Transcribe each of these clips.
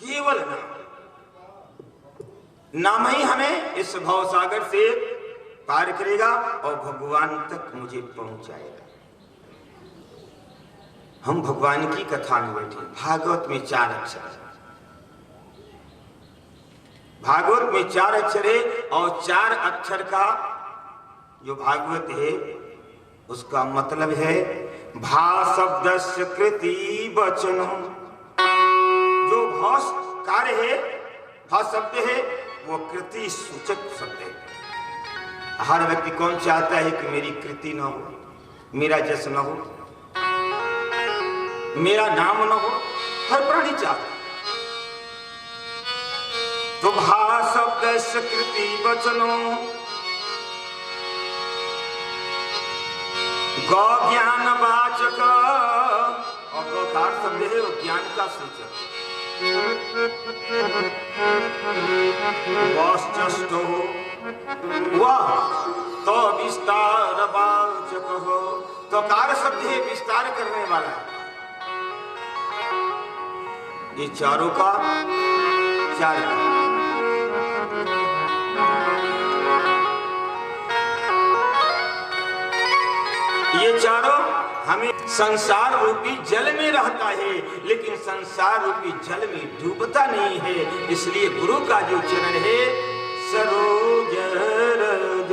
केवल नाम ही हमें इस भव सागर से पार करेगा और भगवान तक मुझे पहुंचाएगा। हम भगवान की कथा में बैठे। भागवत में 4 अक्षर, भागवत में 4 अक्षर है और 4 अक्षर का जो भागवत है उसका मतलब है भा शब्दस्य कृति वचन। जो भा कार्य है, भा शब्द है, वो कृति सूचक शब्द है। हर व्यक्ति कौन चाहता है कि मेरी कृति न हो, मेरा जस न हो, मेरा नाम न हो? हर प्राणी चाहता है। तो भा शब्द कृति वचनो गौ ज्ञान वाचक, और गौकार शब्द है वो ज्ञान का सूचक। वाश्चष्टो वह तो विस्तार वाचक हो, तो कार शब्द है विस्तार करने वाला। ये चारों का 4 ये चारों हमें संसार रूपी जल में रहता है, लेकिन संसार रूपी जल में डूबता नहीं है। इसलिए गुरु का जो चरण है सरोज रज,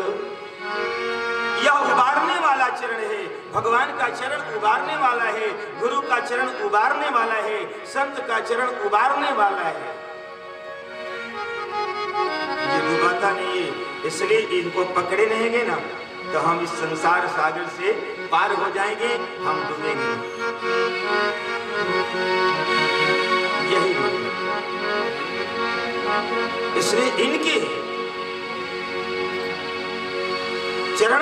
यह उबारने वाला चरण है। भगवान का चरण उबारने वाला है, गुरु का चरण उबारने वाला है, संत का चरण उबारने वाला है। ये डूबाता नहीं है, इसलिए इनको पकड़े रहेंगे ना तो हम इस संसार सागर से पार हो जाएंगे, हम डूबेंगे। यही इसलिए इनके चरण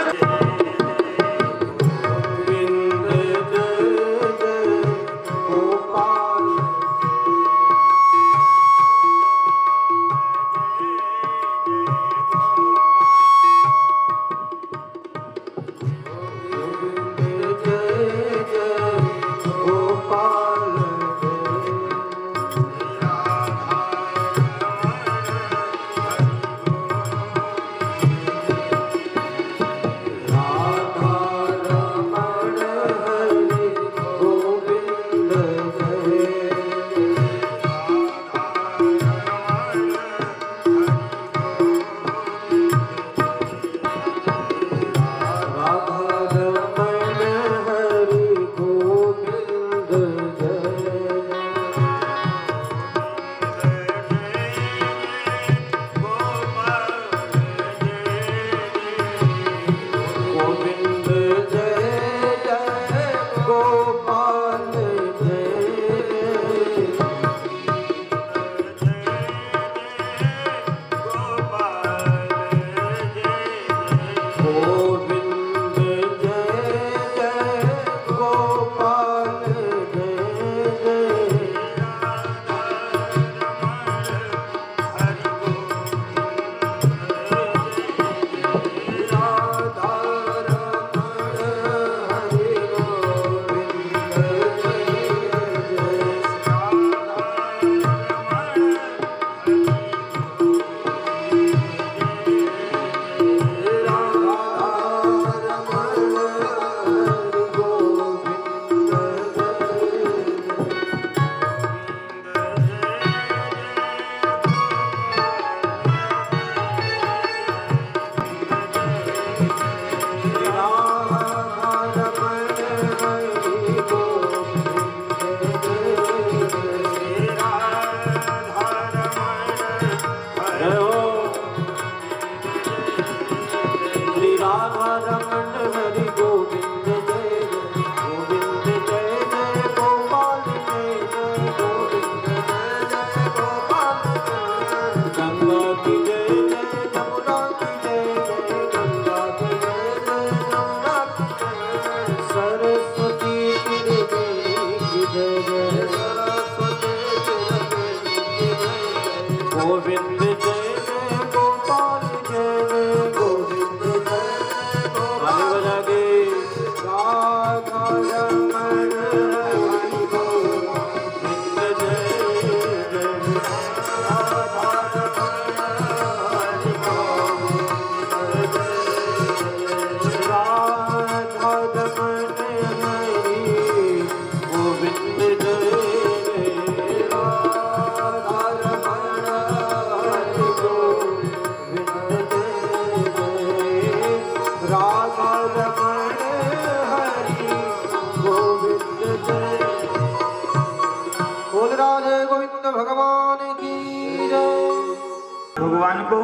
भगवान को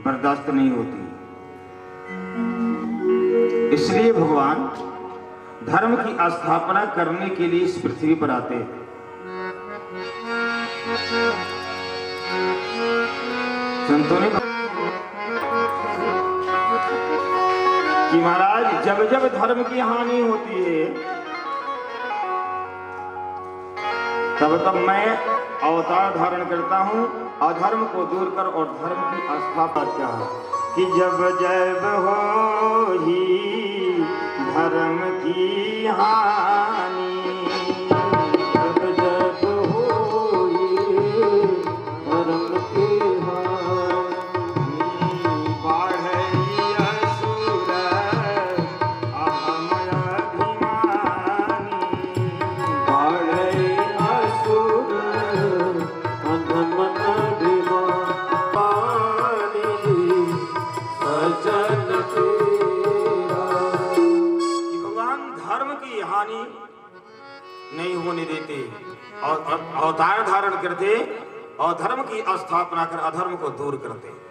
बर्दाश्त नहीं होती। इसलिए भगवान धर्म की स्थापना करने के लिए इस पृथ्वी पर आते हैं। संतों ने कि महाराज जब जब धर्म की हानि होती है तब तब मैं अवतार धारण करता हूं, अधर्म को दूर कर और धर्म की स्थापना क्या है कि जब जब हो ही धर्म की हानि, जब जब हो ही धर्म की हानि, बढ़ई असुर अहम अभिमानी, बढ़ई असुर अहम अभिमानी, सजन तेरा। भगवान धर्म की हानि नहीं होने देते और अवतार धारण करते और धर्म की स्थापना कर अधर्म को दूर करते।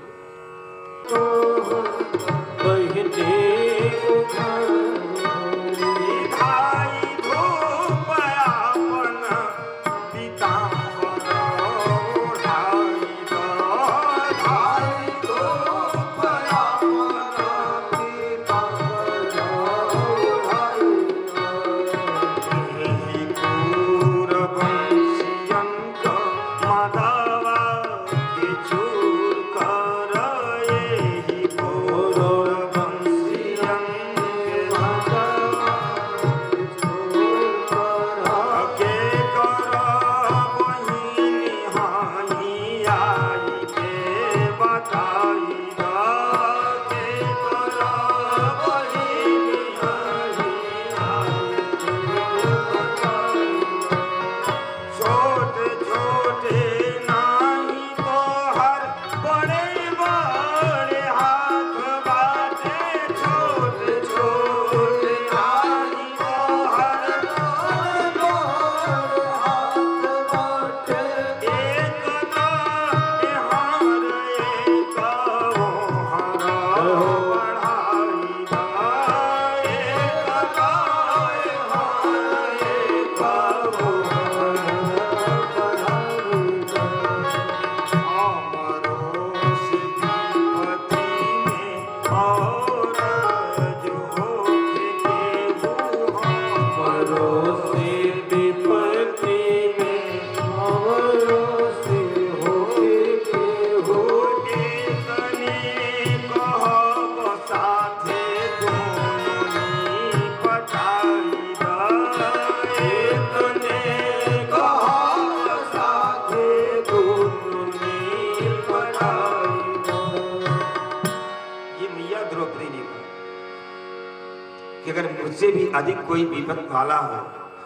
अगर मुझसे भी अधिक कोई विपद वाला हो,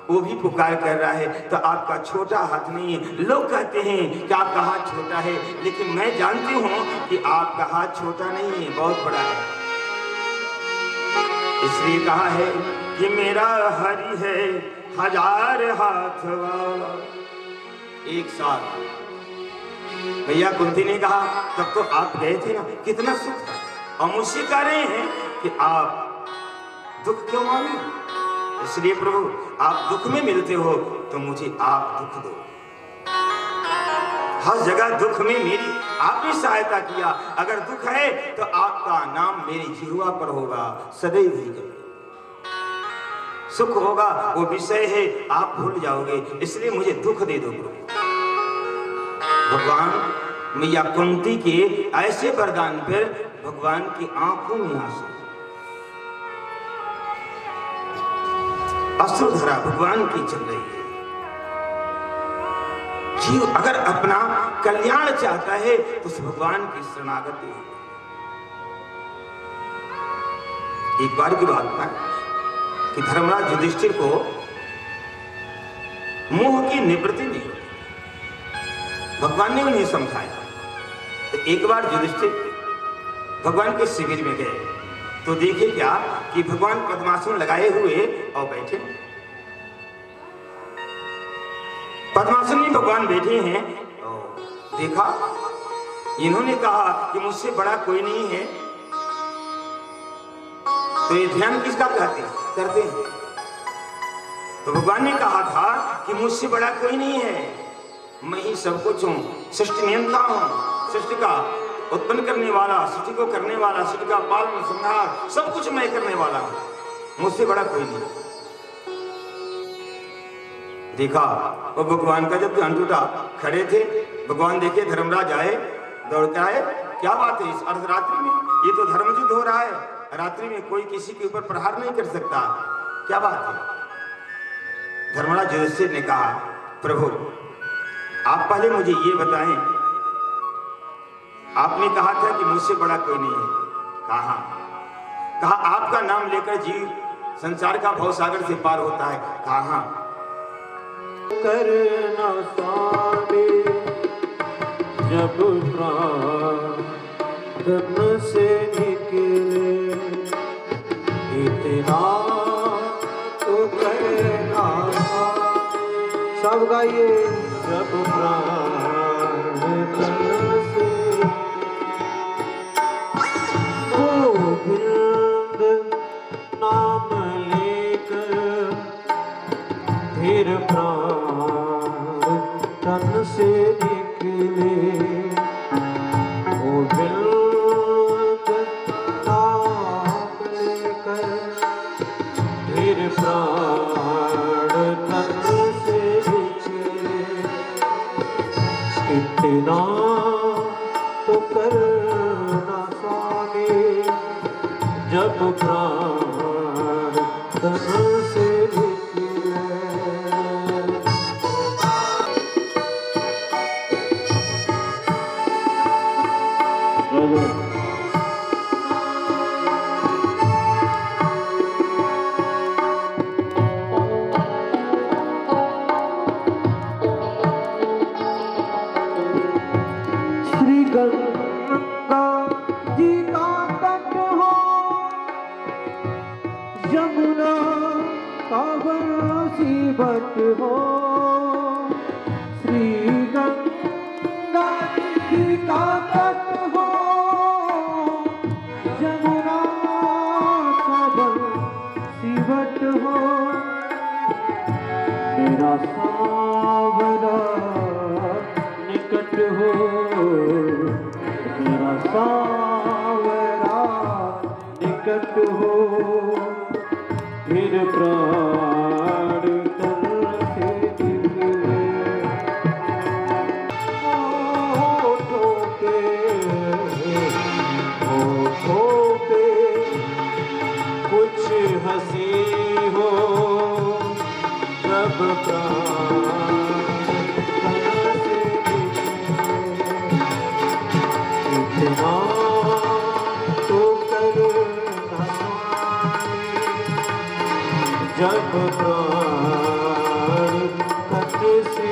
वो भी पुकार कर रहा है तो आपका छोटा हाथ नहीं है। लोग कहते हैं कि आपका हाथ छोटा है, लेकिन मैं जानती हूँ कि आपका हाथ छोटा नहीं है, बहुत बड़ा है। इसलिए कहा है कि मेरा हरि है हजार हाथ वाला। एक साथ भैया कुंती ने कहा तब तो आप गए थे ना, कितना सुख था। और मुझसे कह रहे हैं कि आप दुख क्यों मांगे? इसलिए प्रभु आप दुख में मिलते हो तो मुझे आप दुख दो। हर जगह दुख में मेरी आपने सहायता किया। अगर दुख है तो आपका नाम मेरी जिह्वा पर होगा सदैव ही। सुख होगा वो विषय है, आप भूल जाओगे, इसलिए मुझे दुख दे दो प्रभु। भगवान मैया कुंती के ऐसे वरदान पर भगवान की आंखों में आंसू, अश्रुधारा भगवान की चल रही है। जीव अगर अपना कल्याण चाहता है तो उस भगवान की शरणागति हो। एक बार की बात है कि धर्मराज युधिष्ठिर को मोह की निवृत्ति नहीं होती, भगवान ने उन्हें समझाया। तो एक बार युधिष्ठिर भगवान के शिविर में गए तो देखे क्या कि भगवान पद्मासन लगाए हुए और बैठे। पद्मासन में भगवान बैठे हैं तो देखा इन्होंने कहा कि मुझसे बड़ा कोई नहीं है, तो ये ध्यान किसका करते हैं? तो भगवान ने कहा था कि मुझसे बड़ा कोई नहीं है, मैं ही सब कुछ हूं, सृष्टि नियंता हूं, सृष्टि का उत्पन्न करने वाला, सृष्टि को करने वाला, सृष्टि का पालन संहार सब कुछ मैं करने वाला हूं, मुझसे बड़ा कोई नहीं। देखा वो भगवान का जब ध्यान टूटा, खड़े थे भगवान, देखे धर्मराज आए, दौड़ के आए, क्या बात है इस अर्धरात्रि में, ये तो धर्म युद्ध हो रहा है, रात्रि में कोई किसी के ऊपर प्रहार नहीं कर सकता, क्या बात है? धर्मराज युधिष्ठिर ने कहा, प्रभु आप पहले मुझे ये बताएं, आपने कहा था कि मुझसे बड़ा कोई नहीं है, कहा आपका नाम लेकर जीव संसार का भवसागर से पार होता है, कहा करना सारे जब प्राण तन से निकले, इतना तो करना, सब गाइए, जब प्राण तन से गोविंद नाम लेकर फिर प्राण तन से निकले, गोविंद नाम लेकर फिर प्राण तन से निकले, इतना तो करना स्वामी जब प्राण तन से बट हो, श्री गंगा जी का तट हो, जमुना का बंसीवट हो, मेरा सावरा निकट हो, मेरा सावरा निकट हो, फिर प्राण तन से निकले, होठों पे कुछ हंसी हो, जब प्राण तन से निकले, इतना तो करना जब प्राण तन से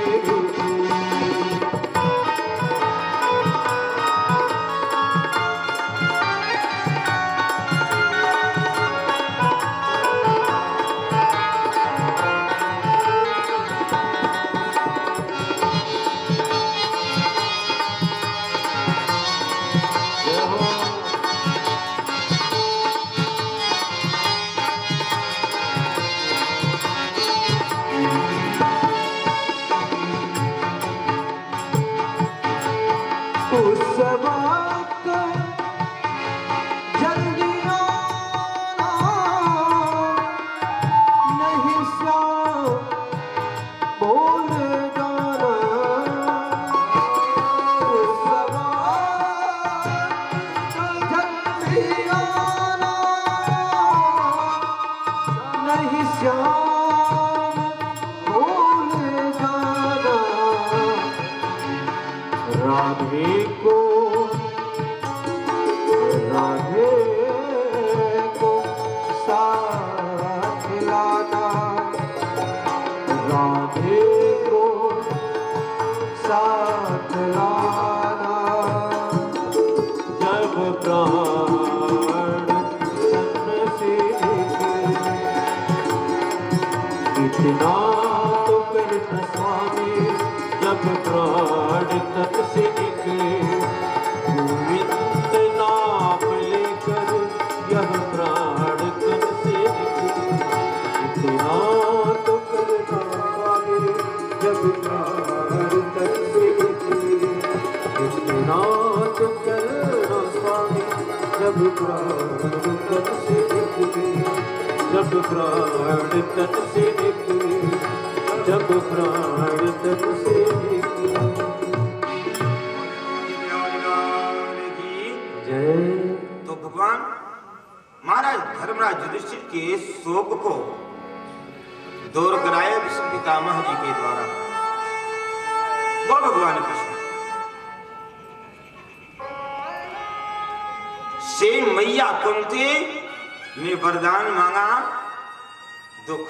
उस वक्त जल्दी आना, नहीं श्याम बोल जाना, उस वक्त जल्दी आना, नहीं श्याम बोल जाना, राधे को साथ लाना, राधे को साथ लाना, जब प्राण तन से निकले, इतना तो करना स्वामी जब प्राण तन से निकले, नाथ करना स्वामी जब प्राण तन से निकले, जब प्राण तन से निकले, जब प्राण तन से निकले। जय। तो भगवान महाराज धर्मराज युधिष्ठिर के शोक को दूर कराए विष्णु पितामह जी के द्वारा। वो भगवान कृष्ण से मैया कुंती ने वरदान मांगा, दुख।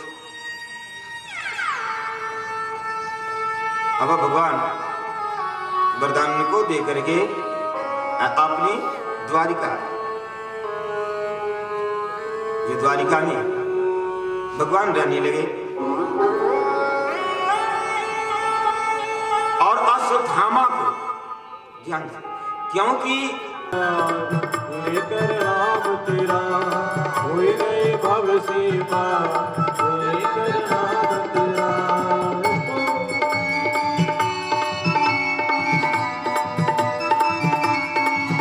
अब भगवान वरदान को दे करके अपनी द्वारिका, ये द्वारिका में भगवान रहने लगे और अश्वत्थामा को ध्यान, क्योंकि लेकर राम तेरा हुए गए भव से पार, लेकर राम तेरा।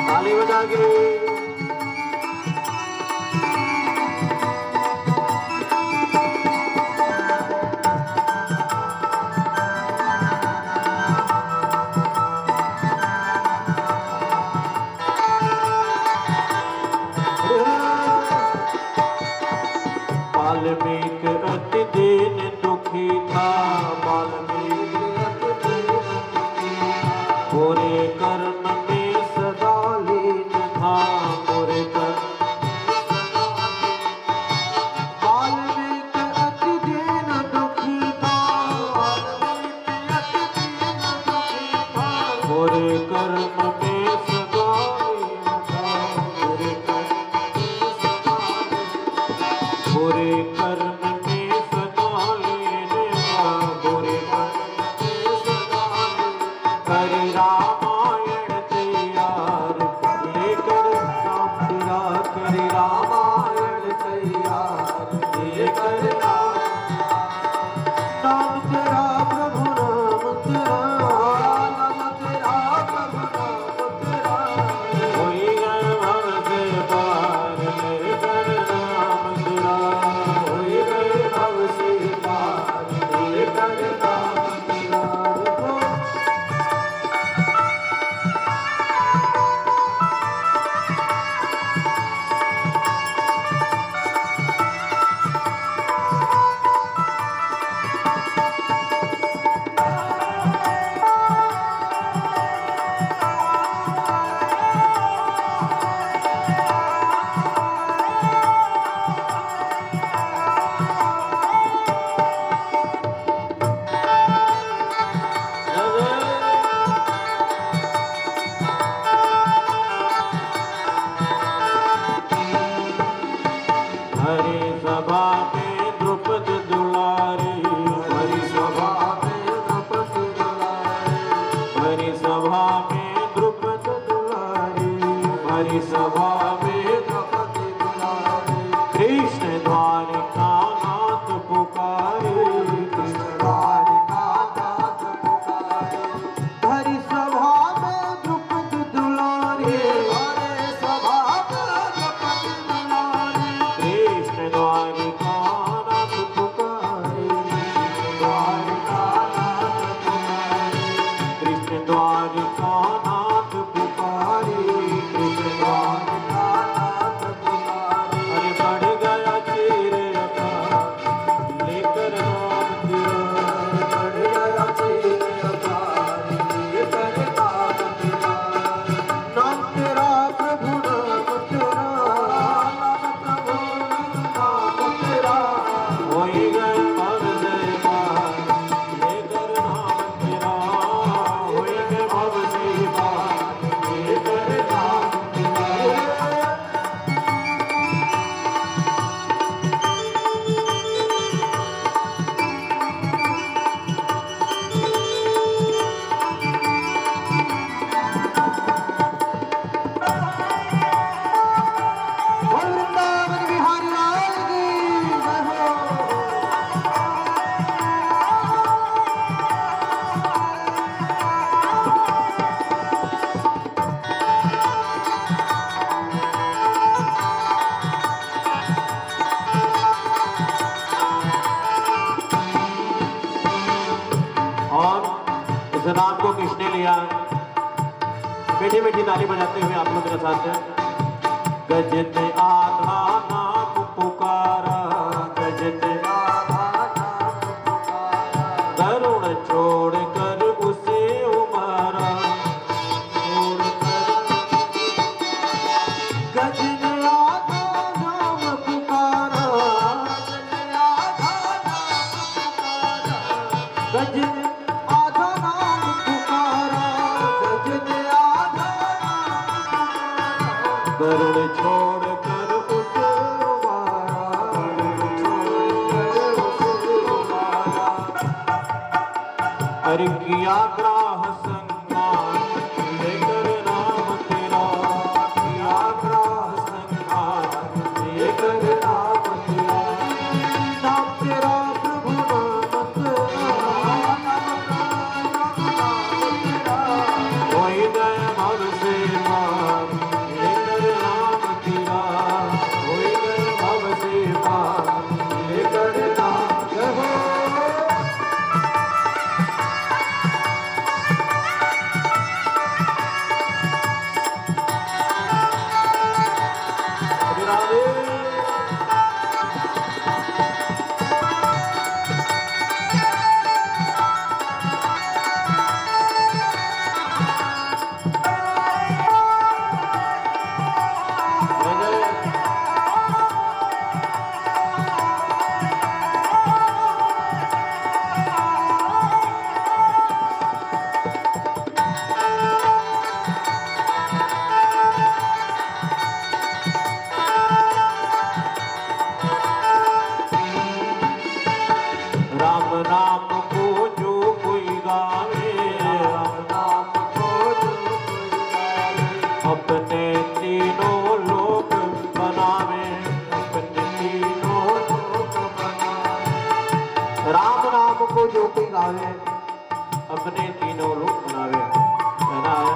ताली बजा के वाल्मीकि अति दीन दुखी था, वाल्मीकि अति दीन दुखी था, पूरे कर्म में सदा लीन था, पूरे कर्म वाल्मीकि अति दीन दुखी था, वाल्मीकि अति दीन दुखी था, पूरे कर्म में सदा लीन था, पूरे कर्म बुरे कर्म में सदा लेने का, बुरे कर्म में सदा कर रामायण तैयार, लेकर नाम तेरा कर रामायण तैयार, लेकर नाम तेरा प्रभु नाम तेरा, नाम तेरा प्रभु नाम तेरा, होई गए भव से पार, लेकर नाम तेरा, होई गए भव से पार, लेकर नाम तेरा। हरि सभा में द्रौपदी दुलारी, हरि सभा में द्रौपदी दुलारी, हरि सभा में द्रौपदी दुलारी, हरि सभा में द्रौपदी दुलारी, कृष्ण द्वारिका नाथ पुकारे, कृष्ण द्वारिका नाथ पुकारे, हरि सभा में द्रौपदी दुलारी, हरि सभा में द्रौपदी दुलारी, कृष्ण द्वारिका नाथ पुकारे, द्वारिका नाथ पुकारे, कृष्ण द्वारिका नाथ पुकारे, कृष्ण द्वारिका नाथ पुकारे। अरे बढ़ गया चीर अपार, लेकर नाम तेरा, बढ़ गया चीर अपार, लेकर नाम तेरा, नाम तेरा प्रभु नाम तेरा, नाम प्रभु नाम तेरा, होई गए भव से पार, लेकर नाम तेरा, होई गए भव से पार, हमने लिया। मीठी मीठी ताली बजाते हुए आप लोग मेरे साथ हैं। गजत आधा नाम पुकारा, गजत आधा नाम पुकारा, करुण छोड़ कर उसे उबारा, छोड़ कर गजत आधा नाम पुकारा, गजत आधा नाम पुकारा, गजत आधा नाम पुकारा, गजत आधा करुण छोड़ कर उसे उबारा, छोड़ कर उसे उबारा। हरि किया ग्राह संमान लेकर नाम तेरा, किया ग्राह संमान लेकर नाम तेरा, नाम तेरा प्रभु नाम तेरा, कोई गए भव से पार लेकर नाम तेरा, कोई गए भव से पार लेकर नाम तेरा। हरे राधे। राम नाम को जो कोई गावे, राम नाम को जो कोई गावे, अपने तीनों लोक बनावे, अपने तीनों लोक बनावे। राम नाम को जो कोई गावे अपने तीनों लोक बनावे। कहना है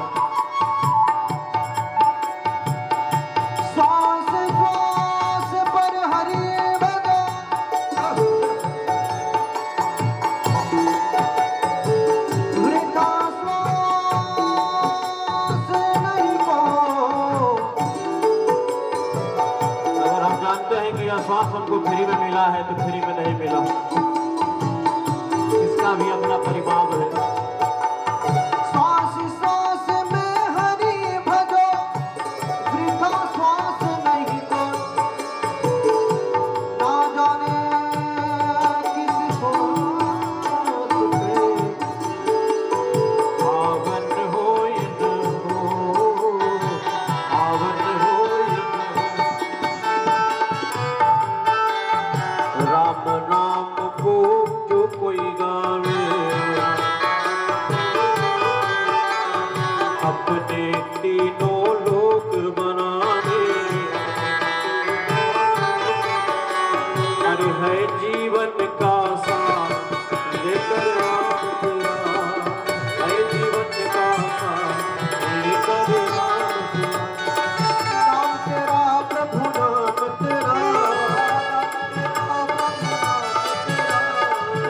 श्वास श्वास पर हरि भजो, वृथा श्वास नहीं को। अगर हम जानते हैं कि यह श्वास हमको फ्री में मिला है तो फ्री में नहीं मिला, इसका भी अपना परिमाप है। श्वास श्वास में हरि भजो, वृथा श्वास नहीं को। ना जाने किस श्वास पे आवन होय न हो, आवन होय न हो। राम नाम को जो कोई गावे, अपने तीनों लोक बनावे। अरे है जीवन का साथ लेकर नाम तेरा, है जीवन का साथ लेकर नाम तेरा, नाम तेरा प्रभु नाम तेरा,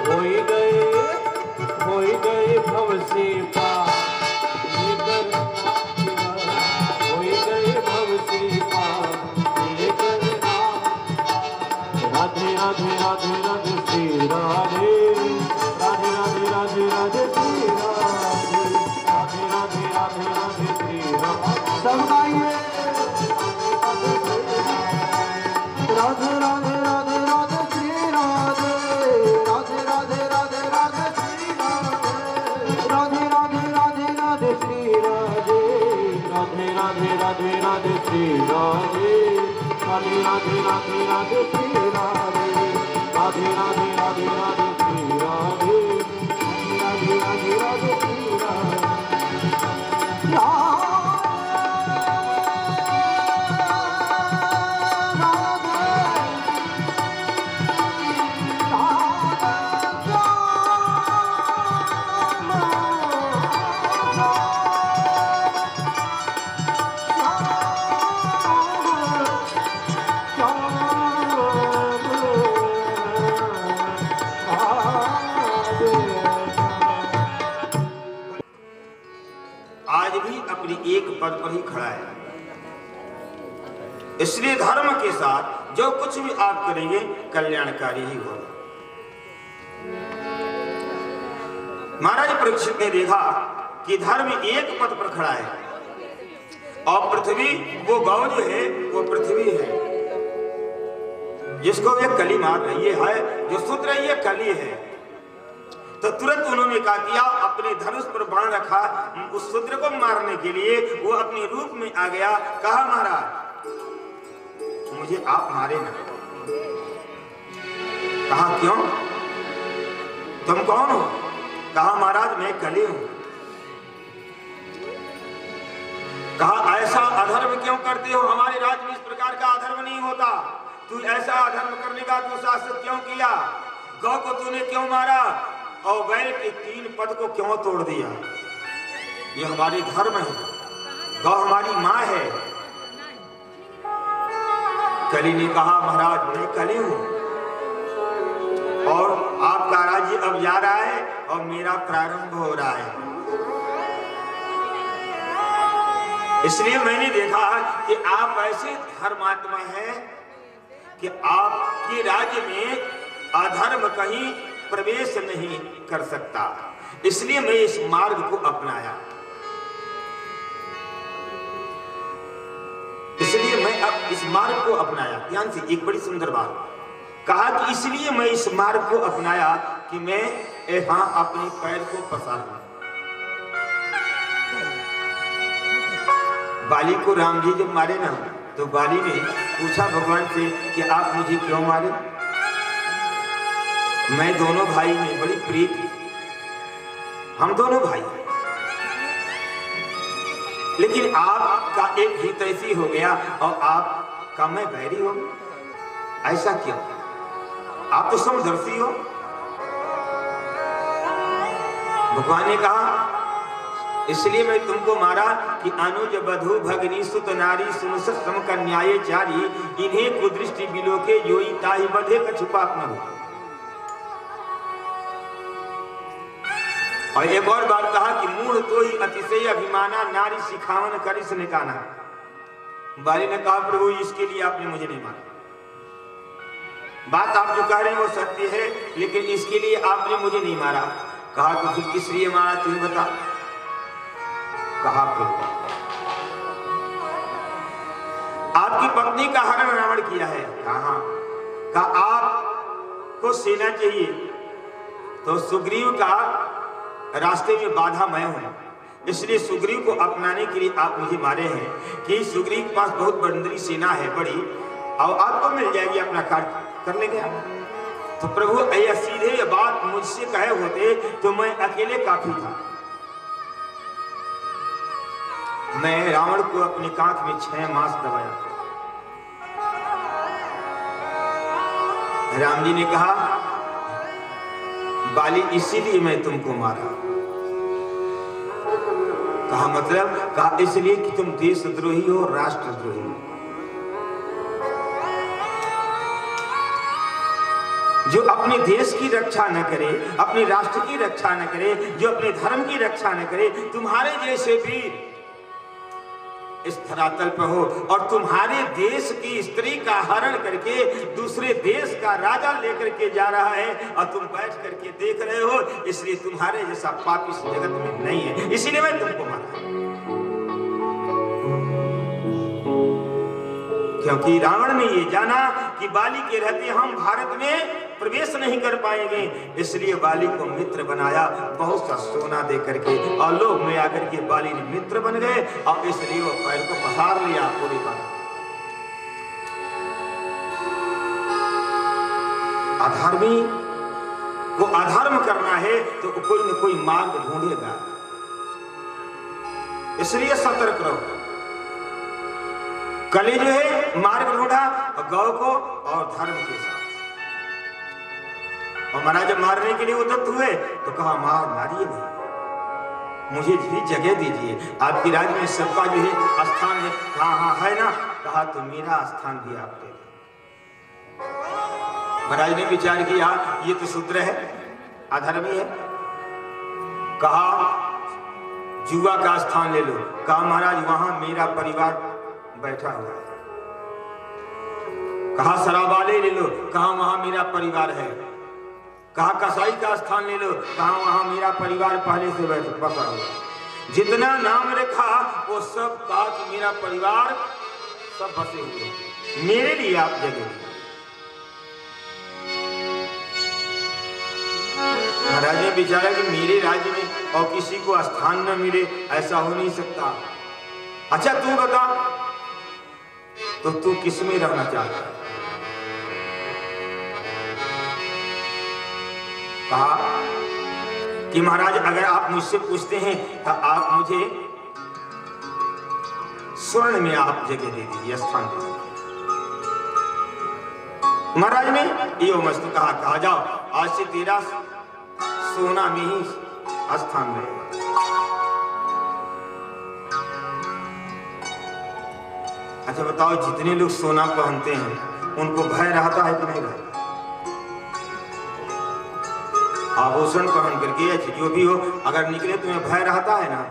होई गए भव से पार लेकर नाम तेरा, होई गए भव से पार लेकर नाम। राधे राधे राधे राधे श्री राधे, राधे राधे राधे राधे श्री राधे, राधे राधे राधे राधे श्री राधे। सब गाइए राधे राधे राधे राधे श्री राधे, राधे राधे राधे राधे श्री राधे, राधे राधे राधे राधे श्री राधे, राधे राधे राधे राधे श्री राधे, राधे राधे राधे राधे श्री राधे, राधे राधे राधे राधे श्री राधे, राधे राधे राधे श्री राधे। आज भी अपनी एक पद पर ही खड़ा है। इसलिए धर्म के साथ जो कुछ भी आप करेंगे कल्याणकारी ही होगा। महाराज परीक्षित ने देखा कि धर्म एक पद पर खड़ा है और पृथ्वी, वो गौ जो है वो पृथ्वी है, जिसको वे कली मार रही है, जो शूद्र है ये कली है। तो तुरंत उन्होंने क्या किया, अपने धनुष पर बाण रखा, उस शूद्र को मारने के लिए वो अपने रूप में आ गया। कहा महाराज मुझे आप मारे ना। कहा क्यों, तुम कौन हो? कहा महाराज मैं कली हूं। कहा ऐसा अधर्म क्यों करते हो? हमारे राज्य में इस प्रकार का अधर्म नहीं होता। तू ऐसा अधर्म करने का तू शासन क्यों किया? गौ को तूने क्यों मारा और बैल के 3 पद को क्यों तोड़ दिया? ये हमारी धर्म है, गौ हमारी माँ है। कली ने कहा महाराज मैं कली हूं और आपका राज्य अब जा रहा है और मेरा प्रारंभ हो रहा है। इसलिए मैंने देखा कि आप ऐसे धर्मात्मा हैं कि आपके राज्य में अधर्म कहीं प्रवेश नहीं कर सकता। इसलिए मैं इस मार्ग को अपनाया। इसलिए मैं अब इस मार्ग को अपनाया। ध्यान से एक बड़ी सुंदर बात कहा कि इसलिए मैं इस मार्ग को अपनाया कि मैं यहाँ अपने पैर को पसारूं। बाली को राम जी जब मारे ना, तो बाली ने पूछा भगवान से कि आप मुझे क्यों मारे? मैं दोनों भाई में बड़ी प्रीत थी, हम दोनों भाई, लेकिन आपका एक हित ऐसी हो गया और आपका मैं बैरी हो गया। ऐसा क्यों? आप तो समदर्शी हो। भगवान ने कहा इसलिए मैं तुमको मारा कि अनुज बधु भगनी सुत नारी सुनसत सम कन्याये चारी इन्हें कुदृष्टि बिलोके योई ताहि बधे का छुपा अपना हो। और एक और बात कहा कि मूढ़ तो ही अतिशय अभिमाना नारी सिखावन करिस निकाना। बाली ने कहा प्रभु इसके लिए आपने मुझे नहीं मारा। बात आप जो कह रहे हैं वो सत्य है, लेकिन इसके लिए आपने मुझे नहीं मारा। कहा तो फिर किस लिए मारा तुम्हें बता? कहा आपकी पत्नी का हरण रावण किया है। कहा आपको सेना चाहिए तो सुग्रीव का रास्ते में बाधा मैं हूं, इसलिए सुग्रीव को अपनाने के लिए आप मुझे मारे हैं कि सुग्रीव के पास बहुत बंदरी सेना है बड़ी, और आपको मिल जाएगी, अपना कार्य कर लेंगे आप। तो प्रभु ऐसा सीधे ये बात मुझसे कहे होते तो मैं अकेले काफी था। मैं रावण को अपनी कांख में 6 मास दबाया। राम जी ने कहा बाली इसीलिए मैं तुमको मारा। कहा मतलब? कहा इसलिए कि तुम देशद्रोही हो, राष्ट्रद्रोही हो। जो अपने देश की रक्षा न करे, अपने राष्ट्र की रक्षा न करे, जो अपने धर्म की रक्षा न करे, तुम्हारे जैसे भी इस धरातल पर हो और तुम्हारे देश की स्त्री का हरण करके दूसरे देश का राजा लेकर के जा रहा है और तुम बैठ करके देख रहे हो, इसलिए तुम्हारे जैसा पापी इस जगत में नहीं है, इसीलिए मैं तुमको मारा। क्योंकि रावण ने ये जाना कि बाली के रहते हम भारत में प्रवेश नहीं कर पाएंगे, इसलिए बाली को मित्र बनाया बहुत सा सोना दे करके, और लोग में आकर के बाली ने मित्र बन गए और इसलिए वो पैर को पसार लिया पूरी बात। अधर्मी को अधर्म करना है तो कोई न कोई मार्ग ढूंढेगा, इसलिए सतर्क रहो। कली जो है मार्ग ढूंढा गौ को और धर्म के साथ, और महाराज जब मारने के लिए उद्यत हुए तो कहा मारिए नहीं, मुझे भी जगह दीजिए, आपकी राज्य में सबका जो है स्थान है। कहा हाँ है ना? कहा तो मेरा स्थान भी आप दे। महाराज ने विचार किया ये तो शूद्र है, अधर्मी है। कहा जुआ का स्थान ले लो। कहा महाराज वहां मेरा परिवार बैठा हुआ है। कहा शराब वाले ले लो। कहा वहां मेरा परिवार है। कहा कसाई का स्थान ले लो। कहा वहां मेरा परिवार पहले से बसा हुआ। जितना नाम रखा वो सब कहा कि मेरा परिवार सब बसे हुए, मेरे लिए आप जगह। महाराज ने विचारा कि मेरे राज्य में और किसी को स्थान न मिले, ऐसा हो नहीं सकता। अच्छा तू बता, तो तू किस में रहना चाहता है? कहा कि महाराज अगर आप मुझसे पूछते हैं तो आप मुझे स्वर्ण में आप जगह दे दीजिए, स्थान दे दीजिए। महाराज ने यो मस्त कहा जाओ आज से तेरा सोना में ही स्थान रहेगा। अच्छा बताओ, जितने लोग सोना पहनते हैं उनको भय रहता है कि नहीं रहता? आभूषण पहन करके जो भी हो, अगर निकले तुम्हें भय रहता है ना,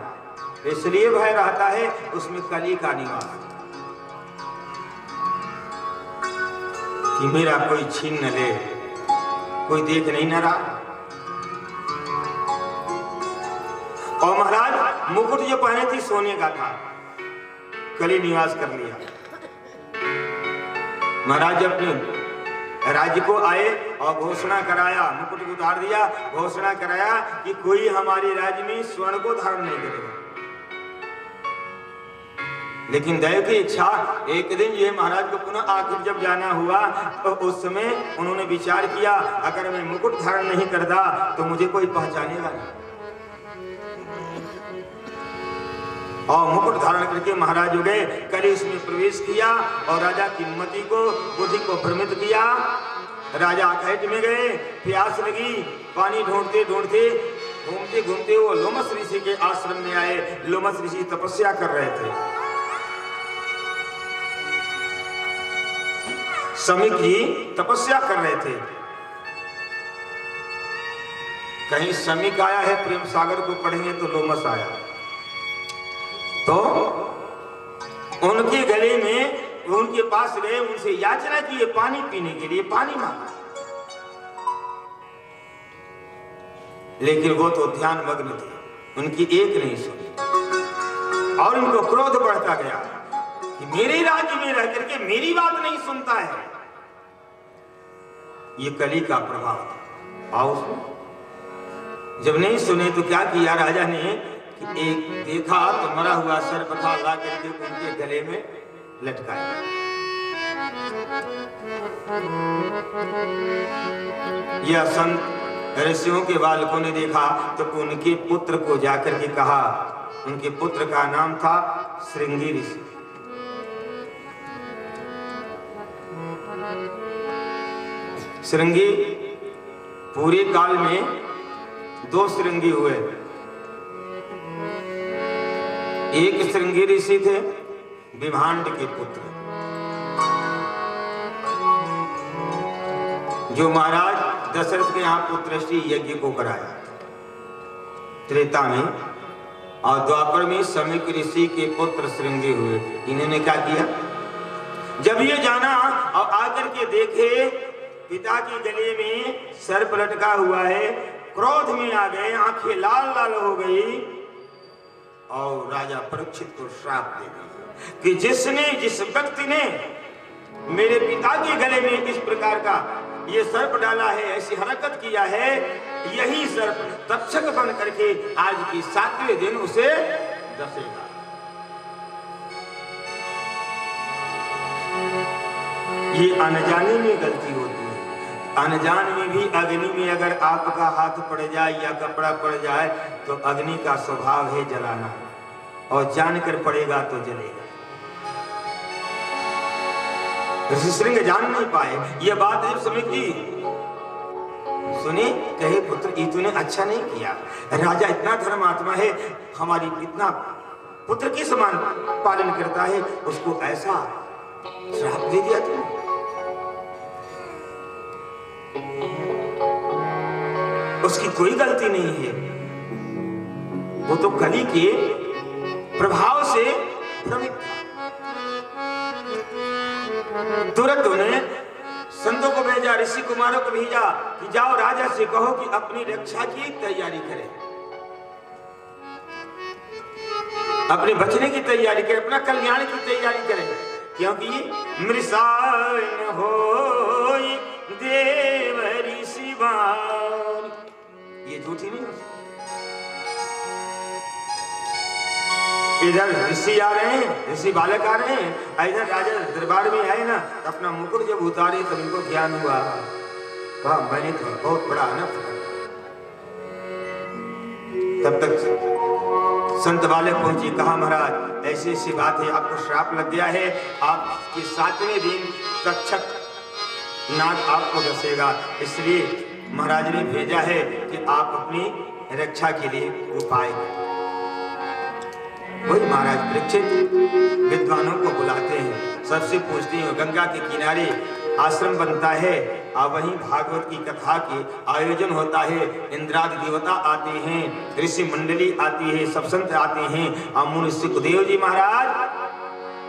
इसलिए भय रहता है उसमें कली का निवास, कि मेरा कोई छीन न ले, कोई देख नहीं न रहा। और महाराज मुकुट जो पहने थी सोने का था, कली निवास कर लिया। महाराज अपने राज्य को आए और घोषणा कराया, मुकुट उतार दिया, घोषणा कराया कि कोई हमारे राज्य में स्वर्ण को धारण नहीं करेगा। लेकिन दैव की इच्छा, एक दिन ये महाराज को पुनः आखिर जब जाना हुआ तो उस समय उन्होंने विचार किया, अगर मैं मुकुट धारण नहीं करता तो मुझे कोई पहचानेगा नहीं। और मुकुट धारण करके महाराज हो गए, कली उसमें प्रवेश किया और राजा की मति को, बुद्धि को भ्रमित किया। राजा खेत में गए, प्यास लगी, पानी ढूंढते ढूंढते घूमते घूमते वो लोमस ऋषि के आश्रम में आए। लोमस ऋषि तपस्या कर रहे थे। शमी की तपस्या कर रहे थे। कहीं शमी आया है, प्रेम सागर को पढ़ेंगे तो लोमस आया। तो उनके गले में, उनके पास गए, उनसे याचना की पानी पीने के लिए, पानी मांगा। लेकिन वो तो ध्यान मग्न थे, उनकी एक नहीं सुनी। और उनको क्रोध बढ़ता गया कि मेरे राज्य में रह करके मेरी बात नहीं सुनता है। ये कली का प्रभाव था। और उसमें जब नहीं सुने तो क्या किया राजा ने कि एक देखा तो मरा हुआ सर्प था, ला करके उनके गले में लटकाया। यह संत ऋषियों के बालकों ने देखा तो उनके पुत्र को जाकर के कहा। उनके पुत्र का नाम था श्रृंगी ऋषि। श्रृंगी पूरे काल में 2 श्रृंगी हुए। एक श्रृंगी ऋषि थे विभांड के पुत्र, जो महाराज दशरथ के यहाँ पुत्रश्री यज्ञ को कराया त्रेता में। और द्वापर में समीक ऋषि के पुत्र श्रृंगी हुए। इन्होंने क्या किया, जब ये जाना और आकर के देखे पिता के गले में सर्प लटका हुआ है, क्रोध में आ गए, आंखें लाल लाल हो गई और राजा परीक्षित को श्राप दे दिया कि जिस व्यक्ति ने मेरे पिता के गले में इस प्रकार का ये सर्प डाला है, ऐसी हरकत किया है, यही सर्प तक्षक बन करके आज की 7वें दिन उसे डसेगा। ये अनजाने में गलती होती है। अनजान में भी अग्नि में अगर आपका हाथ पड़ जाए या कपड़ा पड़ जाए तो अग्नि का स्वभाव है जलाना, और जानकर पड़ेगा तो जलेगा। ऋषि श्रृंग जान नहीं पाए ये बात। जब समय की सुनी, कहे पुत्र ये तूने अच्छा नहीं किया, राजा इतना धर्मात्मा है, हमारी इतना पुत्र के समान पालन करता है, उसको ऐसा श्राप दे दिया तूने। उसकी कोई गलती नहीं है। वो तो कली के प्रभाव से भ्रमित था। तुरंत उन्हें संतों को भेजा, ऋषि कुमारों को भेजा कि जाओ राजा से कहो कि अपनी रक्षा की तैयारी करें, अपने बचने की तैयारी करें, अपना कल्याण की तैयारी करें, क्योंकि मृषाय न होई देव ऋषि वार, ये झूठी नहीं हो सकती। इधर ऋषि आ रहे हैं, ऋषि बालक आ रहे हैं, इधर राजा दरबार में आए ना, तो अपना मुकुट जब उतारे तब इनको ज्ञान हुआ, कहा मैंने तो बहुत बड़ा अनर्थ कर। तब तक संत बालक पहुंची, कहा महाराज ऐसी ऐसी बात है, आपको श्राप लग गया है, आपके 7वें दिन तक्षक नाग आपको डसेगा, इसलिए महाराज ने भेजा है कि आप अपनी रक्षा के लिए उपाय करें। वही महाराज परीक्षित विद्वानों को बुलाते हैं, सबसे पूछते हैं, गंगा के किनारे आश्रम बनता है और वहीं भागवत की कथा के आयोजन होता है, इंद्रादि देवता आते हैं, ऋषि मंडली आती है, सब संत आते हैं, और मुनि सुखदेव जी महाराज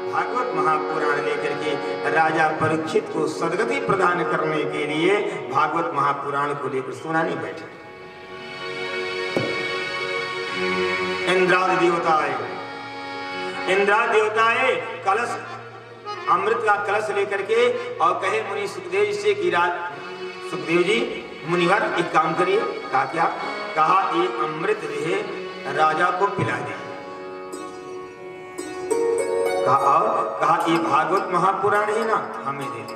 भागवत महापुराण लेकर के राजा परीक्षित को सदगति प्रदान करने के लिए भागवत महापुराण को लेकर सुनाने बैठे। इंद्रादि देवता आए, इंद्रादि देवता आए कलश, अमृत का कलश लेकर के, और कहे मुनि सुखदेव जी से कि सुखदेव जी मुनिवर एक काम करिए। कहा क्या? कहा ये अमृत रहे राजा को पिला दे। कहा और कहा ये भागवत महापुराण है ना, हमें दे दे।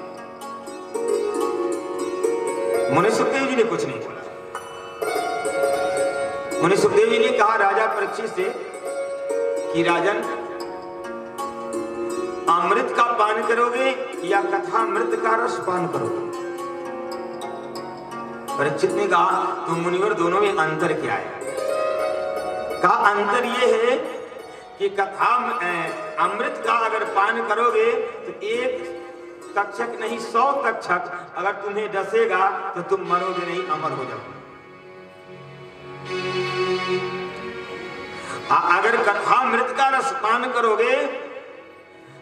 मुनि सुखदेव जी ने कुछ नहीं बोला। मुनि सुखदेव जी ने कहा राजा परीक्षित से कि राजन अमृत का पान करोगे या कथामृत का रस पान करोगे? परीक्षित ने कहा तुम मुनिवर दोनों में अंतर क्या है? कहा अंतर यह है कि कथा अमृत का अगर पान करोगे तो एक तक्षक नहीं 100 तक्षक अगर तुम्हें डसेगा तो तुम मरोगे नहीं, अमर हो जाओगे। अगर कथामृत का रस पान करोगे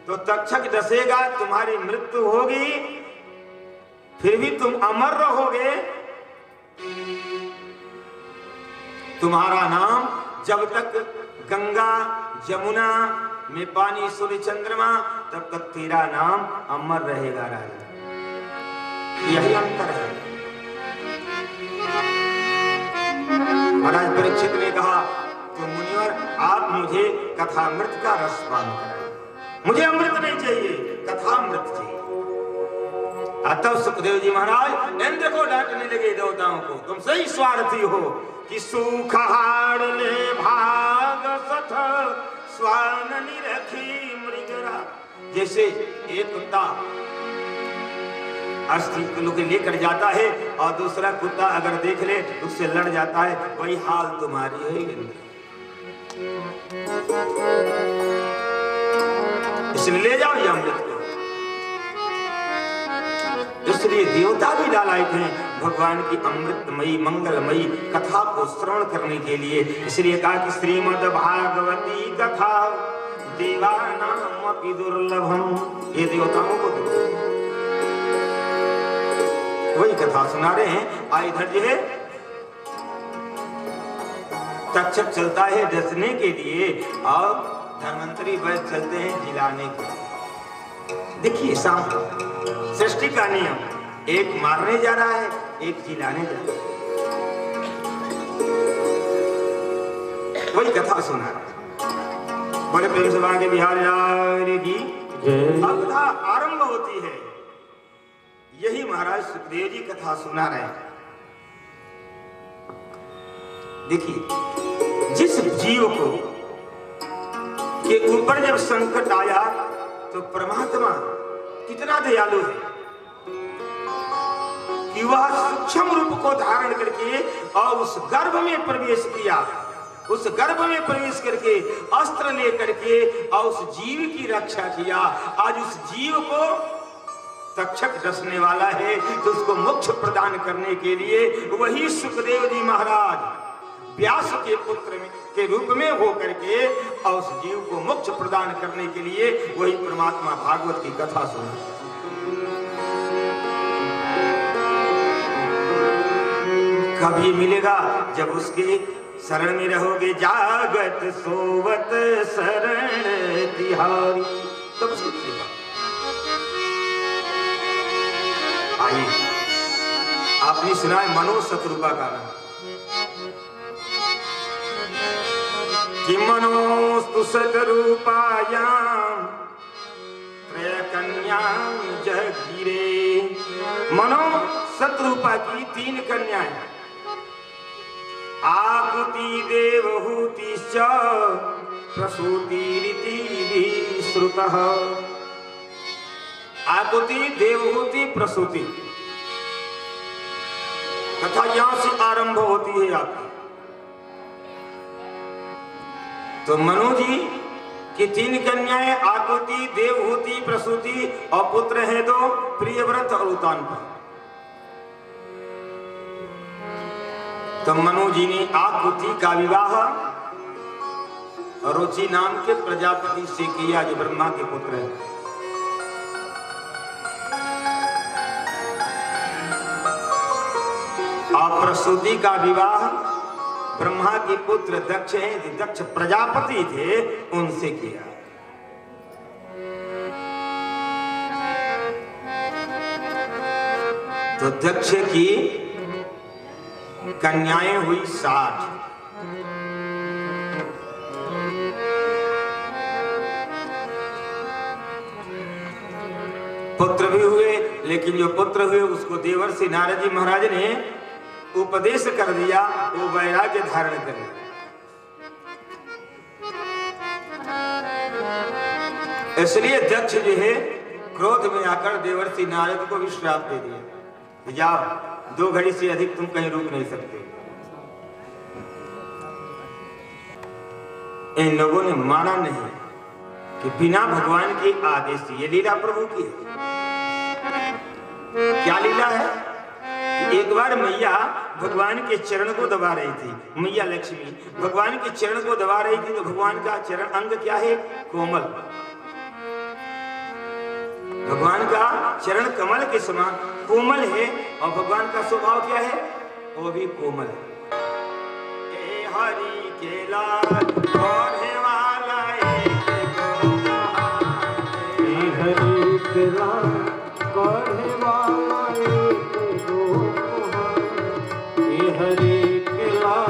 तो तक्षक डसेगा, तुम्हारी मृत्यु होगी, फिर भी तुम अमर रहोगे। तुम्हारा नाम जब तक गंगा जमुना में पानी सूर्य चंद्रमा, तब तक तेरा नाम अमर रहेगा राजा। यही अंतर है। महाराज परीक्षित ने कहा तो मुनिवर आप मुझे कथामृत का रस पान कराए, मुझे अमृत नहीं चाहिए, कथामृत चाहिए। तब सुखदेव जी महाराज इंद्र को डांटने लगे देवताओं को, तुम सही स्वार्थी हो कि सुख हार ले भाग सठ स्वान निरखी मृगरा। जैसे एक कुत्ता अस्थि को लेकर जाता है और दूसरा कुत्ता अगर देख ले उससे लड़ जाता है, वही हाल तुम्हारी है इंद्र। इसलिए ले जाओ ये अमृत को। इसलिए देवता भी लालायित हैं भगवान की अमृतमयी मंगलमयी कथा को श्रवण करने के लिए। इसलिए कहा कि श्रीमद् भागवती कथा देवानामपि दुर्लभम, ये देवताओं को वही कथा सुना रहे हैं। आ इधर जो है तक्षक चलता है डसने के लिए और धन्वंतरी वैद्य चलते हैं जिलाने के लिए। देखिए सृष्टि का नियम, एक मारने जा रहा है, एक जिलाने जा रहा है। वही कथा सुना रहा है। बड़े प्रेम से बांके बिहार की अब कथा आरंभ होती है। यही महाराज सुखदेव जी कथा सुना रहे हैं। देखिए जिस जीव को के ऊपर जब संकट आया तो परमात्मा कितना दयालु है कि वह सूक्ष्म रूप को धारण करके और उस गर्भ में प्रवेश किया, उस गर्भ में प्रवेश करके अस्त्र लेकर के और उस जीव की रक्षा किया। आज उस जीव को तक्षक डसने वाला है तो उसको मोक्ष प्रदान करने के लिए वही सुखदेव जी महाराज व्यास के पुत्र के रूप में हो करके और उस जीव को मोक्ष प्रदान करने के लिए वही परमात्मा भागवत की कथा सुना। कब ये मिलेगा? जब उसके शरण में रहोगे। जागत सोवत शरण तिहारी, तब उसको मिलेगा। आइए, आपने सुना है मनो शत्रुपा गाना कि मनोस्तु शतरूपायाम त्रय कन्यां जगीरे। मनो शतरूपा की 3 कन्याएं, आकुति देवहूति प्रसूति रीति श्रुतः। आकुति देवहूति प्रसूति कथा यहां से आरंभ होती है आपकी। तो मनु जी की 3 कन्याएं आकुति देवहूति प्रसूति और पुत्र हैं 2 प्रियव्रत और उत्तानपाद। तो मनु जी ने आकुति का विवाह रुचि नाम के प्रजापति से किया जो ब्रह्मा के पुत्र है। और प्रसूति का विवाह ब्रह्मा के पुत्र दक्ष हैं, दक्ष प्रजापति थे, उनसे किया। तो दक्ष की कन्याएं हुई 60। पुत्र भी हुए, लेकिन जो पुत्र हुए उसको देवर्षि नारद जी महाराज ने उपदेश कर दिया, वो वैराग्य धारण कर लिया। इसलिए दक्ष जो है क्रोध में आकर देवर्षि नारद को भी श्राप दे दिया, जाओ 2 घड़ी से अधिक तुम कहीं रुक नहीं सकते। इन लोगों ने माना नहीं कि बिना भगवान के आदेश से, ये लीला प्रभु की है। क्या लीला है कि एक बार मैया भगवान के चरण को दबा रही थी, मैया लक्ष्मी भगवान के चरण को दबा रही थी। तो भगवान का चरण अंग क्या है? कोमल। भगवान का चरण कमल के समान कोमल है, और भगवान का स्वभाव क्या है? वो भी कोमल है। ए हरि के लाल पढ़े वाला हरि के लाल पढ़े वाला हरि के लाल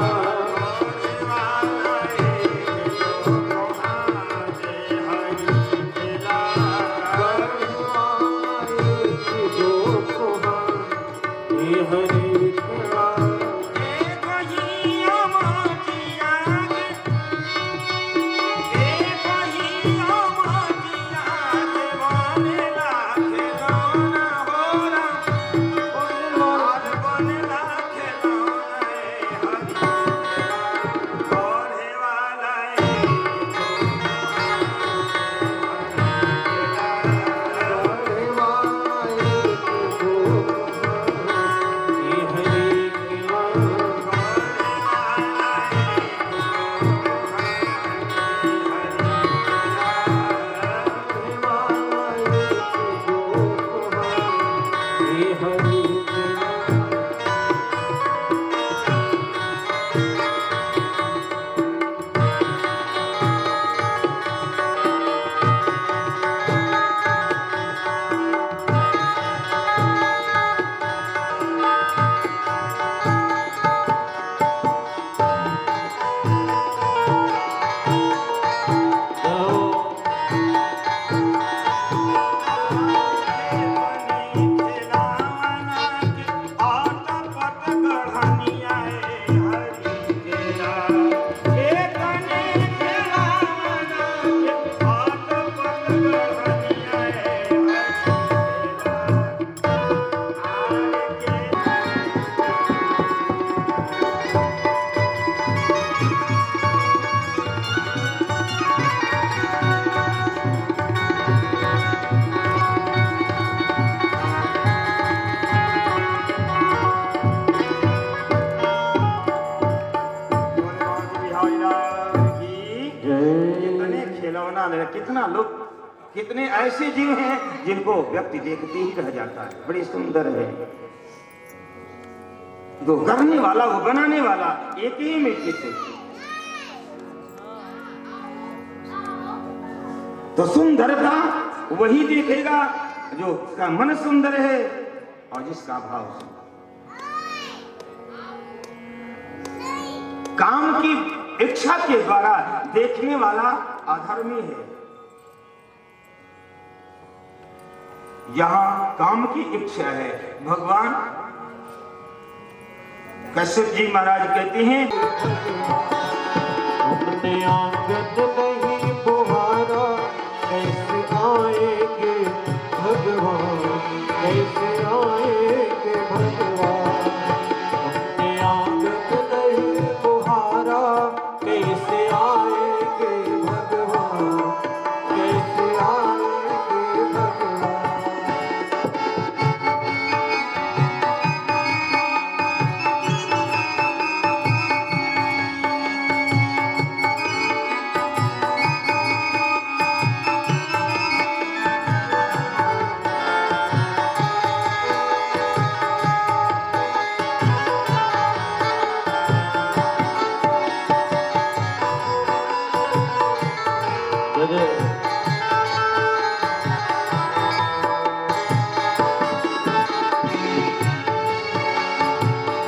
खिलौना नहीं, कितना लोग, कितने ऐसे जीव हैं जिनको व्यक्ति देखते ही रह जाता है, बड़ी सुंदर है। वो करने वाला, वो बनाने वाला एक ही मिट्टी से। तो सुंदरता वही देखेगा जो उसका मन सुंदर है और जिसका भाव सुंदर। काम की इच्छा के द्वारा देखने वाला अधर्मी है। यहां काम की इच्छा है। भगवान कश्यप जी महाराज कहते हैं, अपने आंगन नहीं बुहारा, कैसे आएंगे भगवान, कैसे आएंगे भगवान। अपने आंगन नहीं बुहारा, कैसे आएंगे भगवान, कैसे आएंगे भगवान।